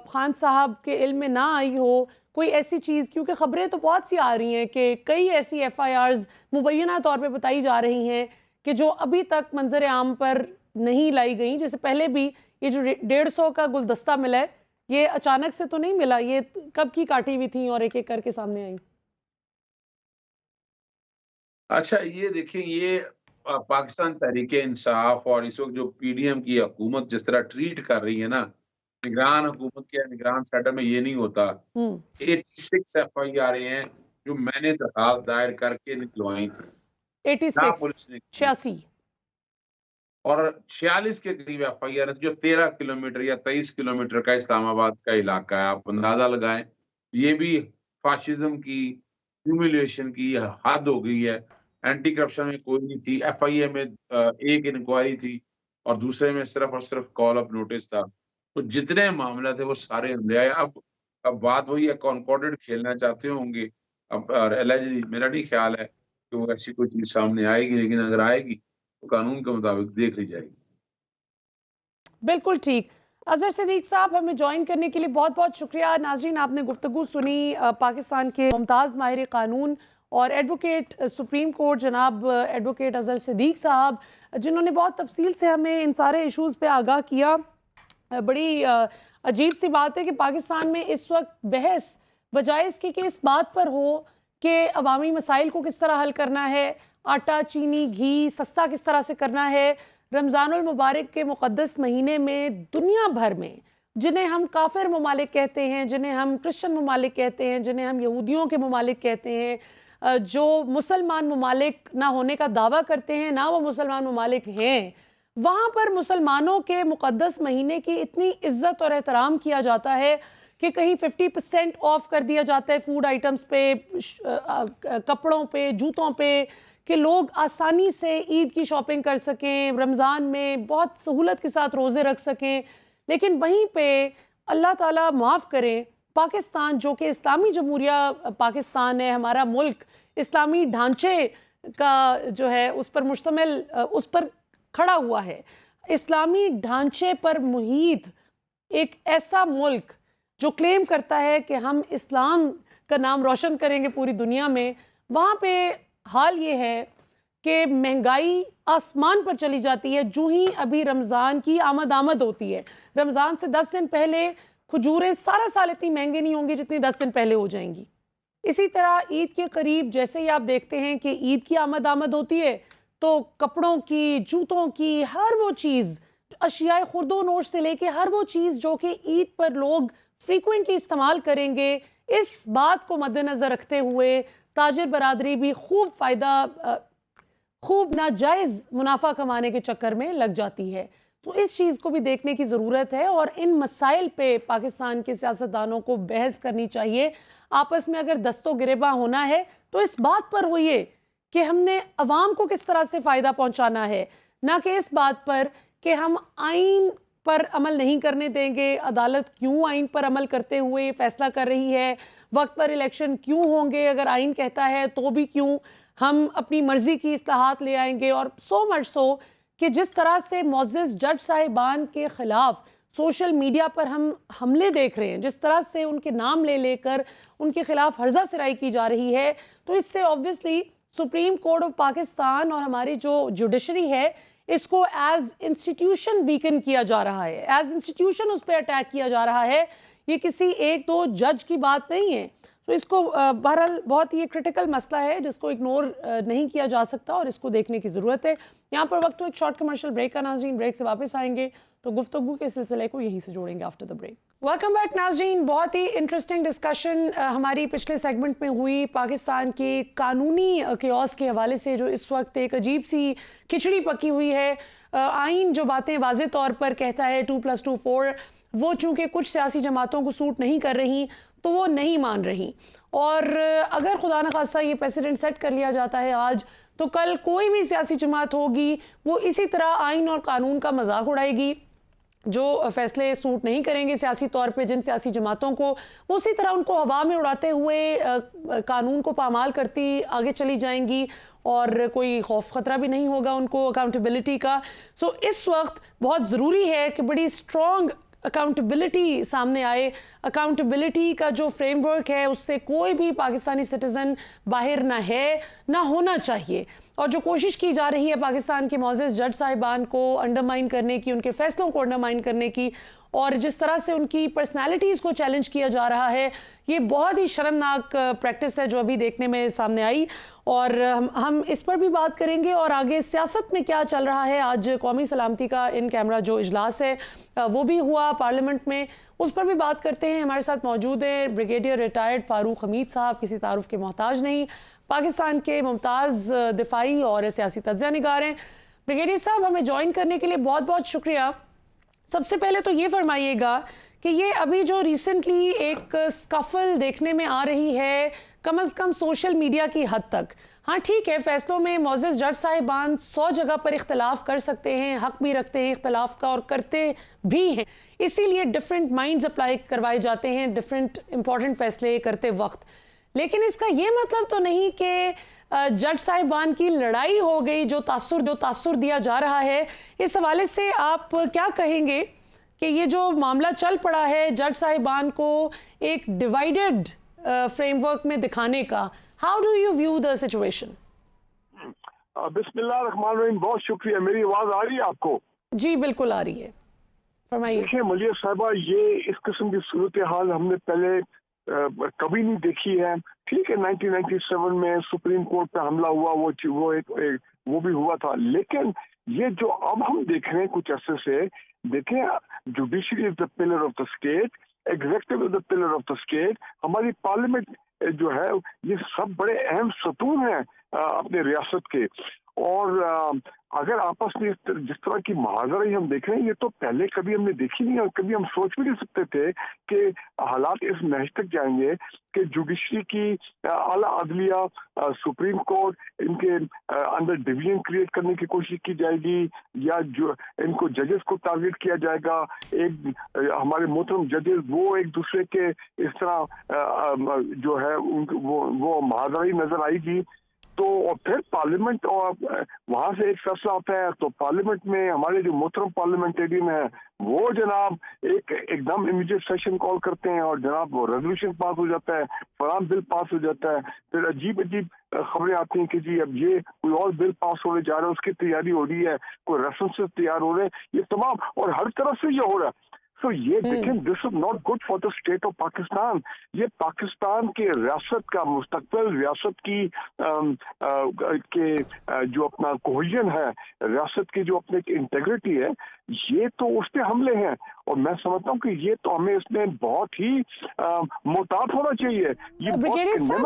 खान साहब के इल्म में ना आई हो, कोई ऐसी चीज़, क्योंकि खबरें तो बहुत सी आ रही हैं कि कई ऐसी एफआईआर्स मुबैना तौर पे बताई जा रही हैं कि जो अभी तक मंजर आम पर नहीं लाई गई। जैसे पहले भी ये जो 150 का गुलदस्ता मिला है, ये अचानक से तो नहीं मिला, ये कब की काटी हुई थी और एक एक करके सामने आई। अच्छा, ये देखिए, ये पाकिस्तान तहरीक-ए-इंसाफ और इस वक़्त जो पीडीएम की हुकूमत जिस तरह ट्रीट कर रही है ना, निगरान हुकूमत के निगरान सेटअप में ये नहीं होता। हम्म। 86 एफआईआर हैं जो मैंने दरखास्त दायर करके निकलवाई थी, ना 86, पुलिस ने की। 86। और 46 के करीब एफआईआर है जो 13 किलोमीटर या 23 किलोमीटर का इस्लामाबाद का इलाका है। आप अंदाज़ा लगाएँ, ये भी फाशिज़्म की, ह्यूमिलिएशन की हद हो गई है। एंटी करप्शन में कोई नहीं थी, एफआईए में एक इंक्वायरी थी और दूसरे में सिर्फ़ और सिर्फ़ कॉल अप नोटिस था। तो जितने मामला थे वो सारे हमले आए। अब बात वही है, कॉन्कॉर्डेंट खेलना चाहते होंगे। अब एलिजिडली मेरा नहीं ख़्याल है कि वो ऐसी कोई चीज़ सामने आएगी, लेकिन अगर आएगी तो कानून के मुताबिक देख ली जाएगी। बिल्कुल ठीक। अज़हर सिद्दीक साहब, हमें ज्वाइन करने के लिए बहुत बहुत शुक्रिया। नाजरीन, आपने गुफ्तगू सुनी पाकिस्तान के मुमताज़ माहिर कानून और एडवोकेट सुप्रीम कोर्ट जनाब एडवोकेट अज़हर सिद्दीक साहब, जिन्होंने बहुत तफसील से हमें इन सारे इशूज़ पे आगाह किया। बड़ी अजीब सी बात है कि पाकिस्तान में इस वक्त बहस बजाय इसके कि इस बात पर हो कि अवामी मसाइल को किस तरह हल करना है, आटा चीनी घी सस्ता किस तरह से करना है, रमज़ानुल मुबारक के मुक़द्दस महीने में दुनिया भर में जिन्हें हम काफिर ममालिक कहते हैं, जिन्हें हम क्रिश्चियन ममालिक कहते हैं, जिन्हें हम यहूदियों के ममालिक कहते हैं, जो मुसलमान ममालिक ना होने का दावा करते हैं, ना वो मुसलमान ममालिक हैं, वहाँ पर मुसलमानों के मुक़द्दस महीने की इतनी इज्जत और एहतराम किया जाता है कि कहीं 50% ऑफ कर दिया जाता है फूड आइटम्स पे, कपड़ों पे, जूतों पे, कि लोग आसानी से ईद की शॉपिंग कर सकें, रमज़ान में बहुत सहूलत के साथ रोज़े रख सकें। लेकिन वहीं पे अल्लाह ताला माफ़ करे, पाकिस्तान जो कि इस्लामी जमहूरिया पाकिस्तान है, हमारा मुल्क इस्लामी ढांचे का जो है उस पर मुश्तमिल, उस पर खड़ा हुआ है, इस्लामी ढांचे पर मुहीत एक ऐसा मुल्क जो क्लेम करता है कि हम इस्लाम का नाम रोशन करेंगे पूरी दुनिया में, वहाँ पे हाल ये है कि महंगाई आसमान पर चली जाती है। जो ही अभी रमज़ान की आमद होती है, रमज़ान से 10 दिन पहले खजूरें सारा साल इतनी महंगी नहीं होंगी जितनी 10 दिन पहले हो जाएंगी। इसी तरह ईद के करीब जैसे ही आप देखते हैं कि ईद की आमद होती है, तो कपड़ों की, जूतों की, हर वो चीज़, अशियाए खुर्दो नोश से लेके हर वो चीज़ जो कि ईद पर लोग फ्रीक्वेंटली इस्तेमाल करेंगे, इस बात को मद्देनज़र रखते हुए ताजिर बरादरी भी खूब नाजायज़ मुनाफा कमाने के चक्कर में लग जाती है। तो इस चीज़ को भी देखने की ज़रूरत है और इन मसाइल पे पाकिस्तान के सियासतदानों को बहस करनी चाहिए। आपस में अगर दस्तो गिरेबां होना है तो इस बात पर होइए कि हमने अवाम को किस तरह से फ़ायदा पहुंचाना है, ना कि इस बात पर कि हम आइन पर अमल नहीं करने देंगे, अदालत क्यों आइन पर अमल करते हुए फैसला कर रही है, वक्त पर इलेक्शन क्यों होंगे, अगर आइन कहता है तो भी क्यों, हम अपनी मर्जी की इस्लाहात ले आएंगे। और सो मच सो कि जिस तरह से मोअज़्ज़ज़ जज साहिबान के ख़िलाफ़ सोशल मीडिया पर हम हमले देख रहे हैं, जिस तरह से उनके नाम ले लेकर उनके खिलाफ हर्जा सराई की जा रही है, तो इससे obviously supreme court of Pakistan और हमारी जो जुडिशरी है इसको एज इंस्टीट्यूशन वीकन किया जा रहा है, एज इंस्टीट्यूशन उस पर अटैक किया जा रहा है। ये किसी एक दो जज की बात नहीं है। तो इसको बहरहाल बहुत ही क्रिटिकल मसला है जिसको इग्नोर नहीं किया जा सकता और इसको देखने की ज़रूरत है। यहाँ पर वक्त तो एक शॉर्ट कमर्शियल ब्रेक का नाज़रीन, ब्रेक से वापस आएंगे तो गुफ्तगू के सिलसिले को यहीं से जोड़ेंगे after the break. Welcome back नाज़रीन। बहुत ही इंटरेस्टिंग डिस्कशन हमारी पिछले सेगमेंट में हुई पाकिस्तान के कानूनी केओस के हवाले से, जो इस वक्त एक अजीब सी खिचड़ी पकी हुई है। आइन जो बातें वाज़े तौर पर कहता है 2+2 4, वो चूँकि कुछ सियासी जमातों को सूट नहीं कर रही तो वो नहीं मान रही। और अगर खुदा न खास्ता ये प्रेसिडेंट सेट कर लिया जाता है आज, तो कल कोई भी सियासी जमात होगी वो इसी तरह आइन और कानून का मजाक उड़ाएगी। जो फैसले सूट नहीं करेंगे सियासी तौर पे जिन सियासी जमातों को, वो उसी तरह उनको हवा में उड़ाते हुए कानून को पामाल करती आगे चली जाएंगी और कोई खौफ ख़तरा भी नहीं होगा उनको अकाउंटेबिलिटी का। सो इस वक्त बहुत ज़रूरी है कि बड़ी स्ट्रॉन्ग अकाउंटेबिलिटी सामने आए। अकाउंटेबिलिटी का जो फ्रेमवर्क है उससे कोई भी पाकिस्तानी सिटीज़न बाहर ना है, ना होना चाहिए। और जो कोशिश की जा रही है पाकिस्तान के मोअज़्ज़ज़ जज साहिबान को अंडरमाइन करने की, उनके फैसलों को अंडरमाइन करने की, और जिस तरह से उनकी पर्सनालिटीज़ को चैलेंज किया जा रहा है, ये बहुत ही शर्मनाक प्रैक्टिस है जो अभी देखने में सामने आई। और हम इस पर भी बात करेंगे और आगे सियासत में क्या चल रहा है। आज कौमी सलामती का इन कैमरा जो इजलास है वो भी हुआ पार्लियामेंट में, उस पर भी बात करते हैं। हमारे साथ मौजूद है ब्रिगेडियर रिटायर्ड फारूक हमीद साहब, किसी तारुफ के मोहताज नहीं, पाकिस्तान के मुमताज़ दिफाई और सियासी तज्ज़िया निगार हैं। ब्रिगेडियर साहब, हमें ज्वाइन करने के लिए बहुत बहुत शुक्रिया। सबसे पहले तो ये फरमाइएगा कि ये अभी जो रिसेंटली एक स्कफल देखने में आ रही है, कम से कम सोशल मीडिया की हद तक, हाँ ठीक है, फैसलों में मोअज़्ज़ज़ जज साहिबान 100 जगह पर इख्तलाफ कर सकते हैं, हक भी रखते हैं इख्तलाफ का और करते भी हैं, इसीलिए डिफरेंट माइंड्स अप्लाई करवाए जाते हैं डिफरेंट इंपॉर्टेंट फैसले करते वक्त। लेकिन इसका ये मतलब तो नहीं कि जज साहिबान की लड़ाई हो गई, जो तासुर दिया जा रहा है। इस हवाले से आप क्या कहेंगे कि ये जो मामला चल पड़ा है जज साहिबान को एक डिवाइडेड फ्रेमवर्क में दिखाने का, how do you view the situation? बिस्मिल्लाह रहमान रहीम, बहुत शुक्रिया। मेरी आवाज आ रही है आपको? जी बिल्कुल आ रही है, फरमाइए। देखिए मलिया साहिबा, ये इस किस्म की सूरत हाल हमने पहले कभी नहीं देखी है। ठीक है, 1997 में सुप्रीम कोर्ट पे हमला हुआ, वो भी हुआ था, लेकिन ये जो अब हम देख रहे हैं कुछ अरसे से, देखें, judiciary is the pillar of the state, executive is the pillar of the state, हमारी पार्लियामेंट जो है, ये सब बड़े अहम सतून हैं अपने रियासत के। और अगर आपस में जिस तरह की महाजराई हम देख रहे हैं, ये तो पहले कभी हमने देखी नहीं और कभी हम सोच भी नहीं सकते थे कि हालात इस महज तक जाएंगे कि जुडिशरी की आला अदलिया, सुप्रीम कोर्ट, इनके अंदर डिवीजन क्रिएट करने की कोशिश की जाएगी, या जो इनको जजेस को टारगेट किया जाएगा। एक हमारे मोहतरम जजेस वो एक दूसरे के इस तरह जो है वो महाजराई नजर आएगी। तो और फिर पार्लियामेंट और वहां से एक फैसला आता है, तो पार्लियामेंट में हमारे जो मोहतरम पार्लियामेंटेरियन है वो जनाब एकदम इमीडिएट सेशन कॉल करते हैं और जनाब वो रेजोल्यूशन पास हो जाता है, फलाम बिल पास हो जाता है। फिर अजीब अजीब खबरें आती हैं कि जी अब ये कोई और बिल पास होने जा रहा है, उसकी तैयारी हो रही है, कोई रेफरेंसेस तैयार हो रहे हैं, ये तमाम, और हर तरफ से ये हो रहा है। तो ये देखें, this is not good for the state of Pakistan. ये पाकिस्तान के रियासत का मुस्तकबिल, रियासत की जो अपना कोहेजन है, रियासत की जो अपने इंटेग्रिटी है, ये तो उस पे हमले हैं। और मैं समझता हूँ कि ये तो हमें इसमें बहुत ही मोहतात होना चाहिए। ये बहुत ब्रिगेडियर साहब,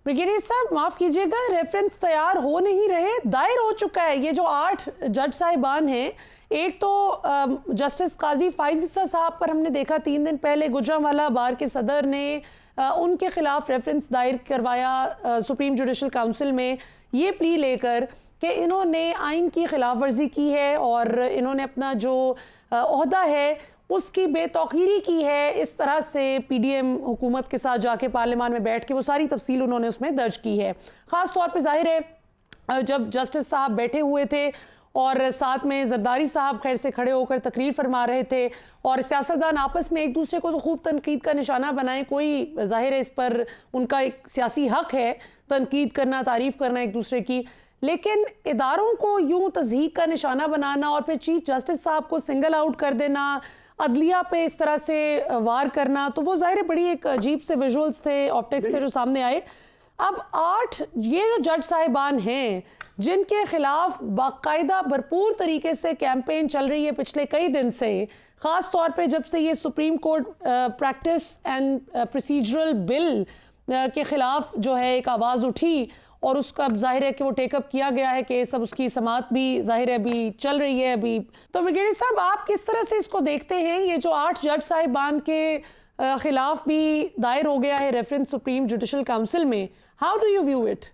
ब्रिगेडियर साहब माफ कीजिएगा, रेफरेंस तैयार हो नहीं रहे, दायर हो चुका है। ये जो 8 जज साहिबान हैं, एक तो जस्टिस काजी फाइज ईसा साहब पर हमने देखा 3 दिन पहले गुजरांवाला बार के सदर ने उनके खिलाफ रेफरेंस दायर करवाया सुप्रीम जुडिशल काउंसिल में, ये प्ली लेकर कि इन्होंने आइन की खिलाफ वर्जी की है और इन्होंने अपना जो ओहदा है उसकी बेतौकीरी की है। इस तरह से पीडीएम हुकूमत के साथ जाके पार्लियामान में बैठ के वो सारी तफसील उन्होंने उसमें दर्ज की है। ख़ास तौर पे जाहिर है जब जस्टिस साहब बैठे हुए थे और साथ में जरदारी साहब खैर से खड़े होकर तकरीर फरमा रहे थे और सियासतदान आपस में एक दूसरे को तो खूब तनकीद का निशाना बनाएं, कोई जाहिर है इस पर उनका एक सियासी हक है तनकीद करना, तारीफ़ करना एक दूसरे की, लेकिन इदारों को यूं तज़हीक का निशाना बनाना और फिर चीफ जस्टिस साहब को सिंगल आउट कर देना, अदलिया पे इस तरह से वार करना, तो वो ज़ाहिर बड़ी एक अजीब से विजुअल्स थे, ऑप्टिक्स थे जो सामने आए। अब 8 ये जो जज साहिबान हैं जिनके खिलाफ बाकायदा भरपूर तरीके से कैंपेन चल रही है पिछले कई दिन से, ख़ास तौर पे जब से ये supreme court practice and procedural bill के ख़िलाफ़ जो है एक आवाज़ उठी और उसका जाहिर है कि वो टेकअप किया गया है कि सब उसकी समात भी जाहिर है अभी चल रही है अभी। तो ब्रिगेडियर साहब आप किस तरह से इसको देखते हैं, ये जो 8 जज साहिबान के खिलाफ भी दायर हो गया है रेफरेंस सुप्रीम जुडिशल काउंसिल में, how do you view it?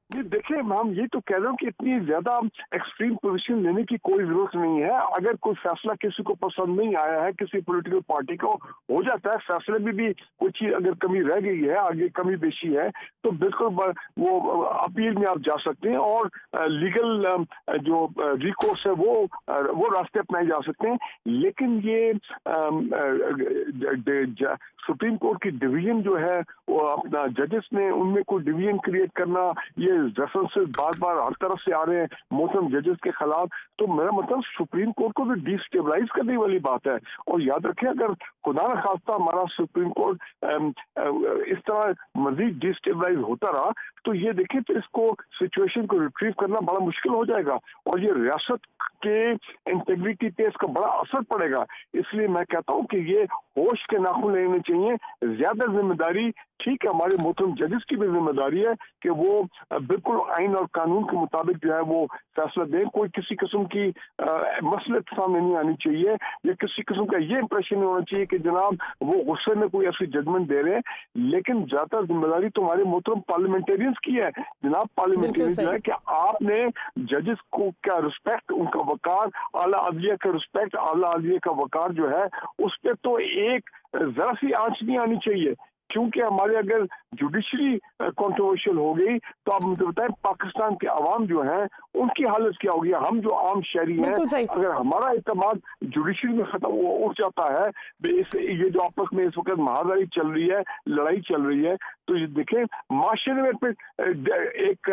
जी देखिए मैम, ये तो कह रहा हूँ कि इतनी ज्यादा एक्सट्रीम पोजीशन लेने की कोई जरूरत नहीं है। अगर कोई फैसला किसी को पसंद नहीं आया है, किसी पॉलिटिकल पार्टी को, हो जाता है फैसले में भी कोई चीज अगर कमी रह गई है, आगे कमी बेशी है, तो बिल्कुल वो अपील में आप जा सकते हैं और लीगल जो रिकोर्स है वो रास्ते अपनाए जा सकते हैं। लेकिन ये सुप्रीम कोर्ट की डिवीजन जो है वो अपना जजेस ने उनमें कोई डिवीजन क्रिएट करना, ये रेफरेंसेस बार बार हर तरफ से आ रहे हैं मोहतरम जजेस के खिलाफ, तो मेरा मतलब सुप्रीम कोर्ट को तो डिस्टेबलाइज करने वाली बात है। और याद रखें अगर खुदा न खास्ता हमारा सुप्रीम कोर्ट इस तरह मजीद डिस्टेबलाइज होता रहा तो ये देखें तो इसको सिचुएशन को रिट्रीव करना बड़ा मुश्किल हो जाएगा और ये रियासत के इंटेग्रिटी पे इसका बड़ा असर पड़ेगा। इसलिए मैं कहता हूँ कि ये होश के नाखून लेने चाहिए। ज्यादा जिम्मेदारी ठीक है हमारे मोहतरम जजेस की भी जिम्मेदारी है कि वो बिल्कुल आइन और कानून के मुताबिक जो है वो फैसला दें। कोई किसी किस्म की मसलत सामने नहीं आनी चाहिए या किसी किस्म का ये इंप्रेशन नहीं होना चाहिए कि जनाब वो गुस्से में कोई ऐसी जजमेंट दे रहे हैं। लेकिन ज्यादा जिम्मेदारी तो हमारे मोहतरम पार्लियामेंटेरियंस की है जनाब। पार्लियामेंटेरियंस जो है कि आपने जजेस को क्या रिस्पेक्ट, उनका वकार, आला अदलिया का रिस्पेक्ट, आला अदलिया का वकार जो है उस पर तो एक जरा सी आंच नहीं आनी चाहिए। क्योंकि हमारे अगर जुडिशरी कंट्रोवर्शियल हो गई तो आप मुझे बताएं पाकिस्तान के अवाम जो है उनकी हालत क्या होगी। हम जो आम शहरी हैं अगर हमारा इत्तेमाद जुडिशरी में खत्म उठ जाता है, ये जो आपस में इस वक्त महादारी चल रही है, लड़ाई चल रही है, तो ये देखें माशरे में एक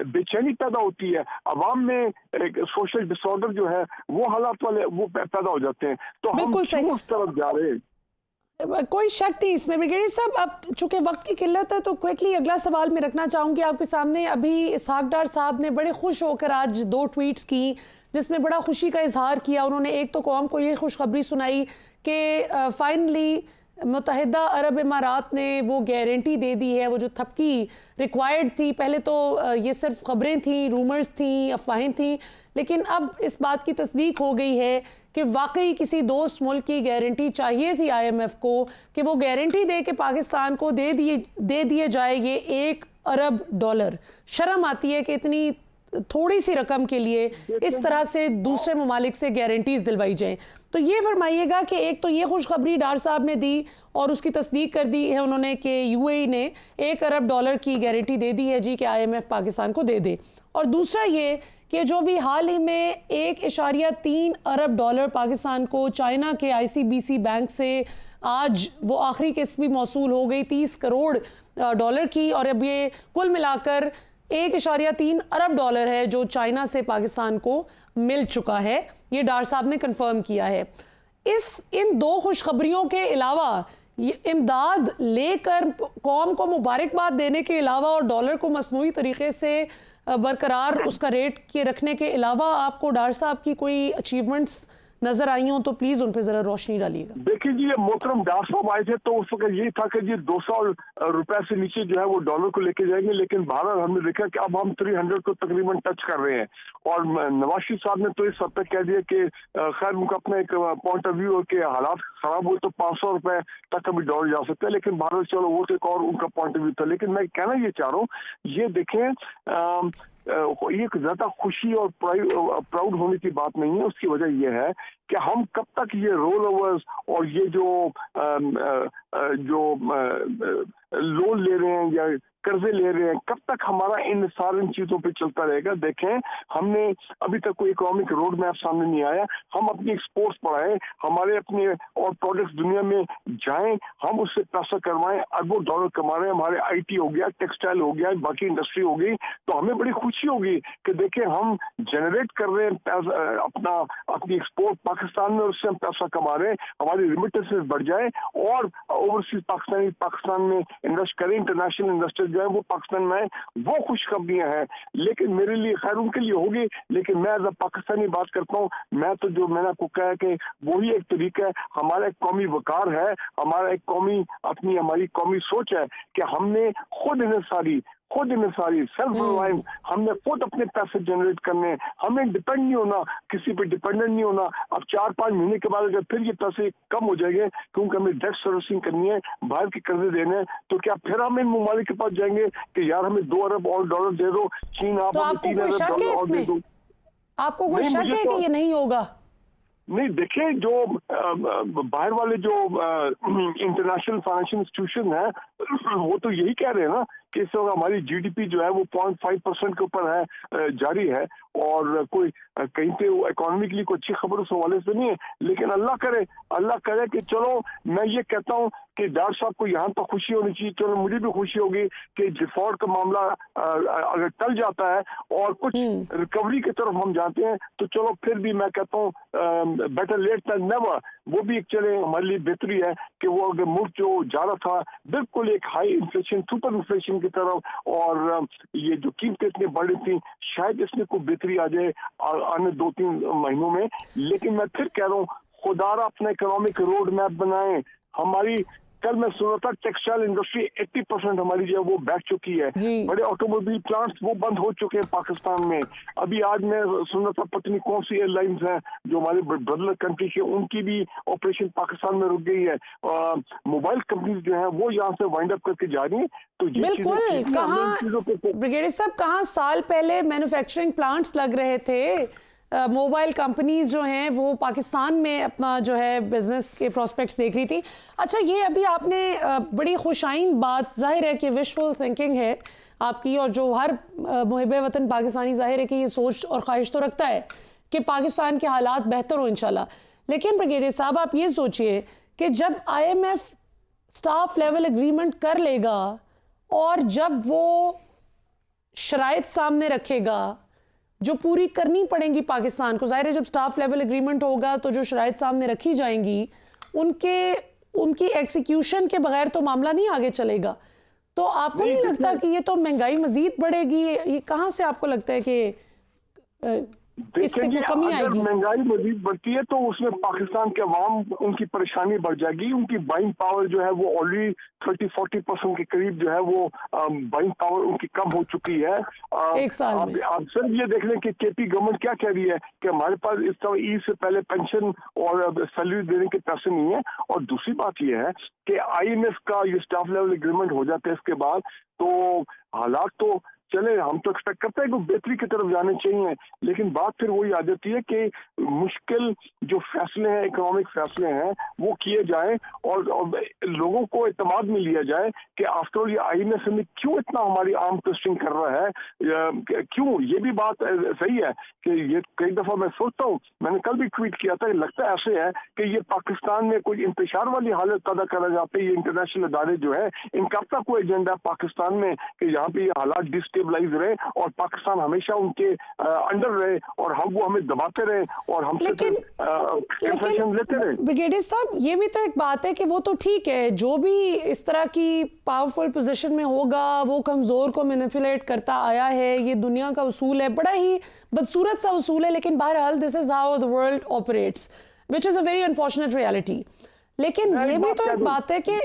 बेचैनी पैदा होती है, अवाम में एक सोशल डिसऑर्डर जो है वो हालात वाले वो पैदा हो जाते हैं। तो हम क्यों उस तरफ जा रहे हैं? कोई शक नहीं इसमें। ब्रिगेडियर साहब अब चूंकि वक्त की किल्लत है तो क्विकली अगला सवाल मैं रखना चाहूँगी आपके सामने। अभी इसहाक डार साहब ने बड़े खुश होकर आज 2 ट्वीट्स की जिसमें बड़ा खुशी का इजहार किया। उन्होंने एक तो कौम को ये खुशखबरी सुनाई कि फाइनली मुत्तहिदा अरब इमारात ने वो गारंटी दे दी है, वो जो थपकी रिक्वायर्ड थी, पहले तो ये सिर्फ खबरें थी, रूमर्स थी, अफवाहें थी, लेकिन अब इस बात की तस्दीक हो गई है कि वाकई किसी दोस्त मुल्क की गारंटी चाहिए थी IMF को कि वो गारंटी दे के पाकिस्तान को दे दिए जाए ये $1 अरब। शर्म आती है कि इतनी थोड़ी सी रकम के लिए इस तरह से दूसरे ममालिक से गारंटीज दिलवाई जाएं। तो ये फरमाइएगा कि एक तो ये खुशखबरी डार साहब ने दी और उसकी तस्दीक कर दी है उन्होंने कि UAE ने $1 अरब की गारंटी दे दी है जी कि IMF पाकिस्तान को दे दे, और दूसरा ये कि जो भी हाल ही में $1.3 अरब पाकिस्तान को चाइना के ICBC बैंक से आज वो आखिरी किस्त भी मौसूल हो गई $30 करोड़ की, और अब ये कुल मिलाकर $1.3 अरब है जो चाइना से पाकिस्तान को मिल चुका है। ये डार साहब ने कंफर्म किया है। इन 2 खुशखबरियों के अलावा ये इमदाद लेकर कौम को मुबारकबाद देने के अलावा और डॉलर को मसनूई तरीके से बरकरार उसका रेट के रखने के अलावा आपको डार साहब की कोई अचीवमेंट्स नजर आई हो तो प्लीज उन पर जरा रोशनी डालिएगा। देखिए जी, ये मोहतरम डार साहब आए थे तो उस वक्त यही था कि जी 200 रुपए से नीचे जो है वो डॉलर को लेके जाएंगे, लेकिन भारत हमने देखा कि अब हम 300 को तकरीबन टच कर रहे हैं। और नवाज शरीफ साहब ने तो इस हद तक कह दिया कि खैर उनका अपना एक पॉइंट ऑफ व्यू है कि हालात खराब हुए तो 500 रुपए तक अभी डॉलर जा सकते हैं, लेकिन भारत चलो वो तो एक और उनका पॉइंट ऑफ व्यू था। लेकिन मैं कहना ये चाह रहा हूँ, ये देखें ये ज्यादा खुशी और प्राउड होने की बात नहीं है। उसकी वजह यह है कि हम कब तक ये रोल ओवर्स और ये जो लोन ले रहे हैं या कर्जे ले रहे हैं, कब तक हमारा इन सारी चीजों पे चलता रहेगा। देखें, हमने अभी तक कोई इकोनॉमिक रोड मैप सामने नहीं आया। हम अपनी एक्सपोर्ट्स बढ़ाएं, हमारे अपने और प्रोडक्ट्स दुनिया में जाएं, हम उससे पैसा करवाएं, अरबों डॉलर कमा रहे हैं। हमारे आईटी हो गया, टेक्सटाइल हो गया, बाकी इंडस्ट्री हो गई, तो हमें बड़ी खुशी होगी कि देखें हम जनरेट कर रहे हैं अपनी एक्सपोर्ट पाकिस्तान में, उससे हम पैसा कमा रहे हैं, हमारी रिमिटेंसेस बढ़ जाए और ओवरसीज पाकिस्तान में इन्वेस्ट करें। इंटरनेशनल इन्वेस्टर जो है वो पाकिस्तान में, वो खुशखबरियां हैं। लेकिन मेरे लिए, खैर उनके लिए होगी, लेकिन मैं एज अ पाकिस्तानी बात करता हूँ। मैं तो जो मैंने आपको कहा कि वही एक तरीका है, हमारा एक कौमी वकार है, हमारा एक हमारी कौमी सोच है कि हमने खुद इन्हें सारी सेल्फ रिलायंस, हमने खुद अपने पैसे जनरेट करने, हमें डिपेंड नहीं होना, किसी पे डिपेंडेंट नहीं होना। अब 4-5 महीने के बाद अगर फिर ये पैसे कम हो जाएंगे क्योंकि हमें डेट सर्विसिंग करनी है, बाहर के कर्जे देने हैं, तो क्या फिर हम इन ममालिक के पास जाएंगे कि यार हमें 2 अरब और डॉलर दे दो, चीन आप हमें 3 अरब डॉलर और दे दो। आपको कोई शक है कि ये नहीं होगा? नहीं, देखिए, जो बाहर वाले जो इंटरनेशनल फाइनेंशियल इंस्टीट्यूशन है वो तो यही कह रहे हैं ना कि इस वक्त हमारी जीडीपी जो है वो 0.5% के ऊपर है, जारी है, और कोई कहीं पे इकोनॉमी के लिए कोई अच्छी खबर उस हवाले से नहीं है। लेकिन अल्लाह करे कि चलो, मैं ये कहता हूँ कि डार साहब को यहाँ तो खुशी होनी चाहिए, चलो मुझे भी खुशी होगी कि डिफॉल्ट का मामला अगर टल जाता है और कुछ रिकवरी की तरफ हम जाते हैं, तो चलो फिर भी मैं कहता हूँ बेटर लेट देन नेवर, वो भी एक चले हमारे लिए बेहतरी है कि वो अगर मुल्क जो जा रहा था बिल्कुल एक हाई इन्फ्लेशन, सुपर इन्फ्लेशन की तरफ, और ये जो कीमतें इतनी बढ़ रही थी, शायद इसमें कोई बेहतरी आ जाए आने 2-3 महीनों में। लेकिन मैं फिर कह रहा हूँ, खुदारा अपना इकोनॉमिक रोड मैप बनाएं। हमारी कल मैं सुना था टेक्सटाइल इंडस्ट्री 80% हमारी जो है वो बैठ चुकी है, बड़े ऑटोमोबाइल प्लांट्स वो बंद हो चुके हैं पाकिस्तान में। अभी आज मैं सुना था पता नहीं कौन सी एयरलाइंस हैं जो हमारे ब्रदर कंट्री के, उनकी भी ऑपरेशन पाकिस्तान में रुक गई है। मोबाइल कंपनीज जो है वो यहाँ से वाइंड अप करके जा रही है। तो ये बिल्कुल, कहाँ ब्रिगेडियर साहब, कहाँ साल पहले मैन्युफैक्चरिंग प्लांट्स लग रहे थे, मोबाइल कंपनीज जो हैं वो पाकिस्तान में अपना जो है बिजनेस के प्रोस्पेक्ट्स देख रही थी। अच्छा, ये अभी आपने बड़ी खुशाइन बात, जाहिर है कि विशफुल थिंकिंग है आपकी, और जो हर मुहिब्बे वतन पाकिस्तानी जाहिर है कि ये सोच और ख्वाहिश तो रखता है कि पाकिस्तान के हालात बेहतर हो इंशाल्लाह। लेकिन ब्रिगेडियर साहब, आप ये सोचिए कि जब IMF स्टाफ लेवल एग्रीमेंट कर लेगा और जब वो शराइत सामने रखेगा जो पूरी करनी पड़ेंगी पाकिस्तान को, जाहिर है जब स्टाफ लेवल एग्रीमेंट होगा तो जो शराइत सामने रखी जाएंगी उनकी एग्जीक्यूशन के बगैर तो मामला नहीं आगे चलेगा। तो आपको नहीं लगता कि ये तो महंगाई मजीद बढ़ेगी? ये कहाँ से आपको लगता है कि इससे कमी आएगी? महंगाई मजीद बढ़ती है तो उसमें पाकिस्तान के अवाम, उनकी परेशानी बढ़ जाएगी। उनकी बाइंग पावर जो है वो ऑलरेडी 30-40% के करीब जो है वो बाइंग पावर उनकी कम हो चुकी है। एक साल में आप सिर्फ ये देख लें कि केपी गवर्नमेंट क्या कह रही है कि हमारे पास इस तरह ईद से पहले पेंशन और सैलरी देने के पैसे नहीं है। और दूसरी बात यह है कि IMF का ये स्टाफ लेवल एग्रीमेंट हो जाता है इसके बाद, तो हालात तो चले, हम तो एक्सपेक्ट करते हैं कि बेहतरी की तरफ जाने चाहिए। लेकिन बात फिर वही आ जाती है कि मुश्किल जो फैसले हैं, इकोनॉमिक फैसले हैं, वो किए जाएं और लोगों को एतमाद में लिया जाए कि आफ्टर ऑल ये IMF हमें क्यों इतना हमारी आर्म ट्विस्टिंग कर रहा है, क्यों। ये भी बात सही है कि ये कई दफा मैं सोचता हूँ, मैंने कल भी ट्वीट किया था, लगता ऐसे है कि ये पाकिस्तान में कोई इंतशार वाली हालत पैदा करा जाते हैं। ये इंटरनेशनल अदारे जो है, इनका अपना कोई एजेंडा पाकिस्तान में कि यहाँ पे ये हालात डिस्टेबलाइज रहे और पाकिस्तान हमेशा उनके अंडर रहे और वो हमें दबाते रहे और हमसे कंसेशन लेते रहे। ब्रिगेडियर साहब, ये भी तो एक बात है कि वो तो ठीक है, जो भी इस तरह की पावरफुल पोजीशन में होगा वो कमजोर को मैनिपुलेट करता आया है, ये दुनिया का उसूल है, बड़ा ही बदसूरत सा उसूल है, लेकिन बहरहाल this is how the world operates, which is a very unfortunate reality. लेकिन ये भी तो एक बात है कि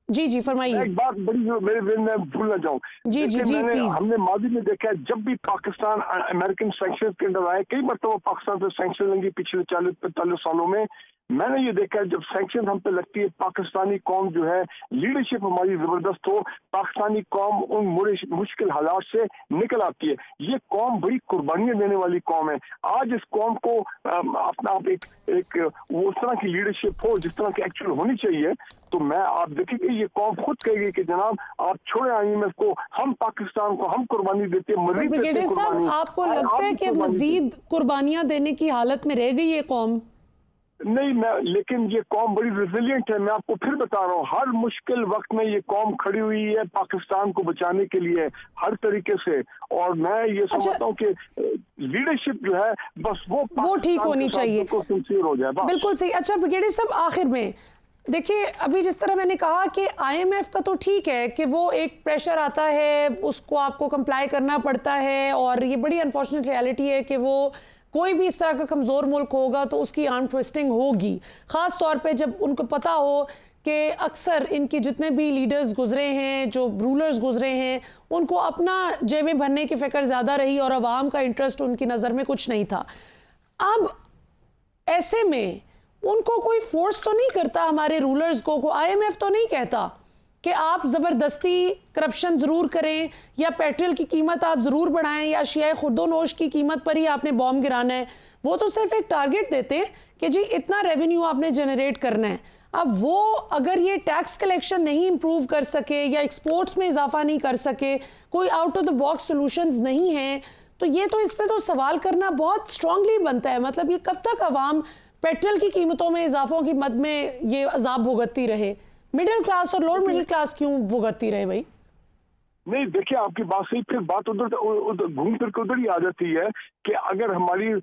जी फरमाइए। एक बात बड़ी मेरे मैं भूल ना जाऊं, जी प्लीज। हमने माजी में देखा है जब भी पाकिस्तान अमेरिकन सैंक्शन के अंदर आए, कई मरतबा पाकिस्तान पे सैंक्शन लेंगे पिछले 40-45 सालों में, मैंने ये देखा है जब सैंक्शन हम पे लगती है पाकिस्तानी कौम जो है लीडरशिप हमारी जबरदस्त हो, पाकिस्तानी कौम उन मुश्किल हालात से निकल आती है। ये कौम बड़ी कुर्बानियां देने वाली कौम है। आज इस कौम को अपना आप एक वो उस तरह की लीडरशिप हो जिस तरह की एक्चुअल होनी चाहिए, तो मैं आप देखेंगे ये कौम खुद कहेगी कि जनाब आप छोड़े IMF को, हम पाकिस्तान को हम कुर्बानी देते हैं। ब्रिगेडियर साहब, आपको लगता है कि मजीद कुर्बानियां देने की हालत में रह गई ये कौम? नहीं, लेकिन ये कौम बड़ी रेजिलिएंट है। मैं आपको फिर बता रहा हूँ, हर मुश्किल वक्त में ये कौम खड़ी हुई है पाकिस्तान को बचाने के लिए हर तरीके से, और मैं ये समझता हूँ कि लीडरशिप जो है बस वो ठीक होनी चाहिए, सिंसियर हो जाए। बिल्कुल सही। अच्छा ब्रिगेडियर साहब, आखिर में देखिए, अभी जिस तरह मैंने कहा कि IMF का तो ठीक है कि वो एक प्रेशर आता है, उसको आपको कंप्लाई करना पड़ता है, और ये बड़ी अनफॉर्चुनेट रियलिटी है कि वो कोई भी इस तरह का कमज़ोर मुल्क होगा तो उसकी आर्म ट्विस्टिंग होगी, ख़ास तौर पे जब उनको पता हो कि अक्सर इनके जितने भी लीडर्स गुजरे हैं, जो रूलर्स गुजरे हैं, उनको अपना जेबें भरने की फ़िक्र ज़्यादा रही और अवाम का इंटरेस्ट उनकी नज़र में कुछ नहीं था। अब ऐसे में उनको कोई फोर्स तो नहीं करता, हमारे रूलर्स को IMF तो नहीं कहता कि आप ज़बरदस्ती करप्शन ज़रूर करें या पेट्रोल की कीमत आप ज़रूर बढ़ाएं या अशियाए खुर्दोनोश की कीमत पर ही आपने बॉम्ब गिराना है। वो तो सिर्फ एक टारगेट देते हैं कि जी इतना रेवेन्यू आपने जनरेट करना है। अब वो अगर ये टैक्स कलेक्शन नहीं इंप्रूव कर सके या एक्सपोर्ट्स में इजाफा नहीं कर सके, कोई out of the box solutions नहीं हैं, तो ये तो इस पर तो सवाल करना बहुत स्ट्रांगली बनता है। मतलब ये कब तक अवाम पेट्रोल की कीमतों में इजाफों की मद में ये अजाब भुगतती रहे? मिडिल क्लास और लोअर मिडिल क्लास क्यों भुगतती रहे भाई? नहीं, देखिए आपकी बात सही, फिर बात उधर घूम फिर के उधर ही आ जाती है कि अगर हमारी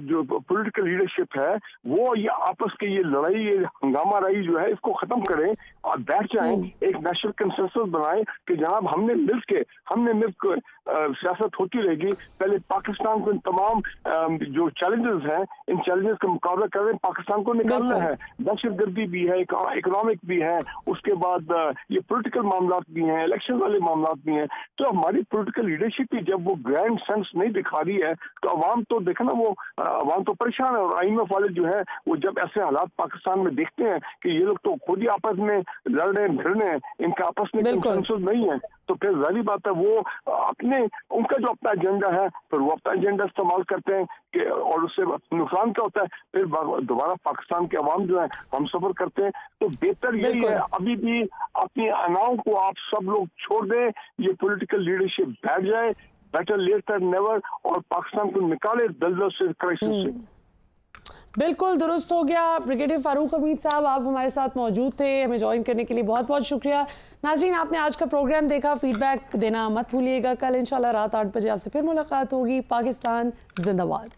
जो पॉलिटिकल लीडरशिप है वो ये आपस की ये लड़ाई, ये हंगामा रही जो है, इसको खत्म करें और बैठ जाएं, एक नेशनल कंसेंसस बनाएं कि जनाब हमने मिलकर सियासत होती रहेगी। पहले पाकिस्तान को इन तमाम जो चैलेंजेस हैं, इन चैलेंजेस का मुकाबला कर रहे हैं, पाकिस्तान को निकालना है। दहशतगर्दी भी है, इकोनॉमिक भी है, उसके बाद ये पॉलिटिकल मामला भी हैं, इलेक्शन वाले मामला भी हैं। तो हमारी पॉलिटिकल लीडरशिप ही जब वो ग्रैंड सेंस नहीं दिखा रही है तो अवाम तो देखा ना, वो अवाम तो परेशान है। और IMF वाले जो है वो जब ऐसे हालात पाकिस्तान में देखते हैं कि ये लोग तो खुद ही आपस में लड़ रहे हैं, भिड़ रहे हैं, इनका आपस में कंसेंसस नहीं है, तो फिर जाहिर बात है वो उनका जो अपना एजेंडा है फिर वो अपना एजेंडा इस्तेमाल करते हैं कि, और उससे नुकसान क्या होता है, फिर दोबारा पाकिस्तान के अवाम जो है हम सफर करते हैं। तो बेहतर यही है अभी भी अपनी अनाओं को आप सब लोग छोड़ दें, ये पॉलिटिकल लीडरशिप बैठ जाए, बेटर लेट देन नेवर, और पाकिस्तान को निकाले दलदल से, क्राइसिस से। बिल्कुल दुरुस्त हो गया। ब्रिगेडियर फारूक हमीद साहब, आप हमारे साथ मौजूद थे, हमें ज्वाइन करने के लिए बहुत बहुत शुक्रिया। नाज़रीन, आपने आज का प्रोग्राम देखा, फीडबैक देना मत भूलिएगा। कल इंशाल्लाह रात 8 बजे आपसे फिर मुलाकात होगी। पाकिस्तान जिंदाबाद।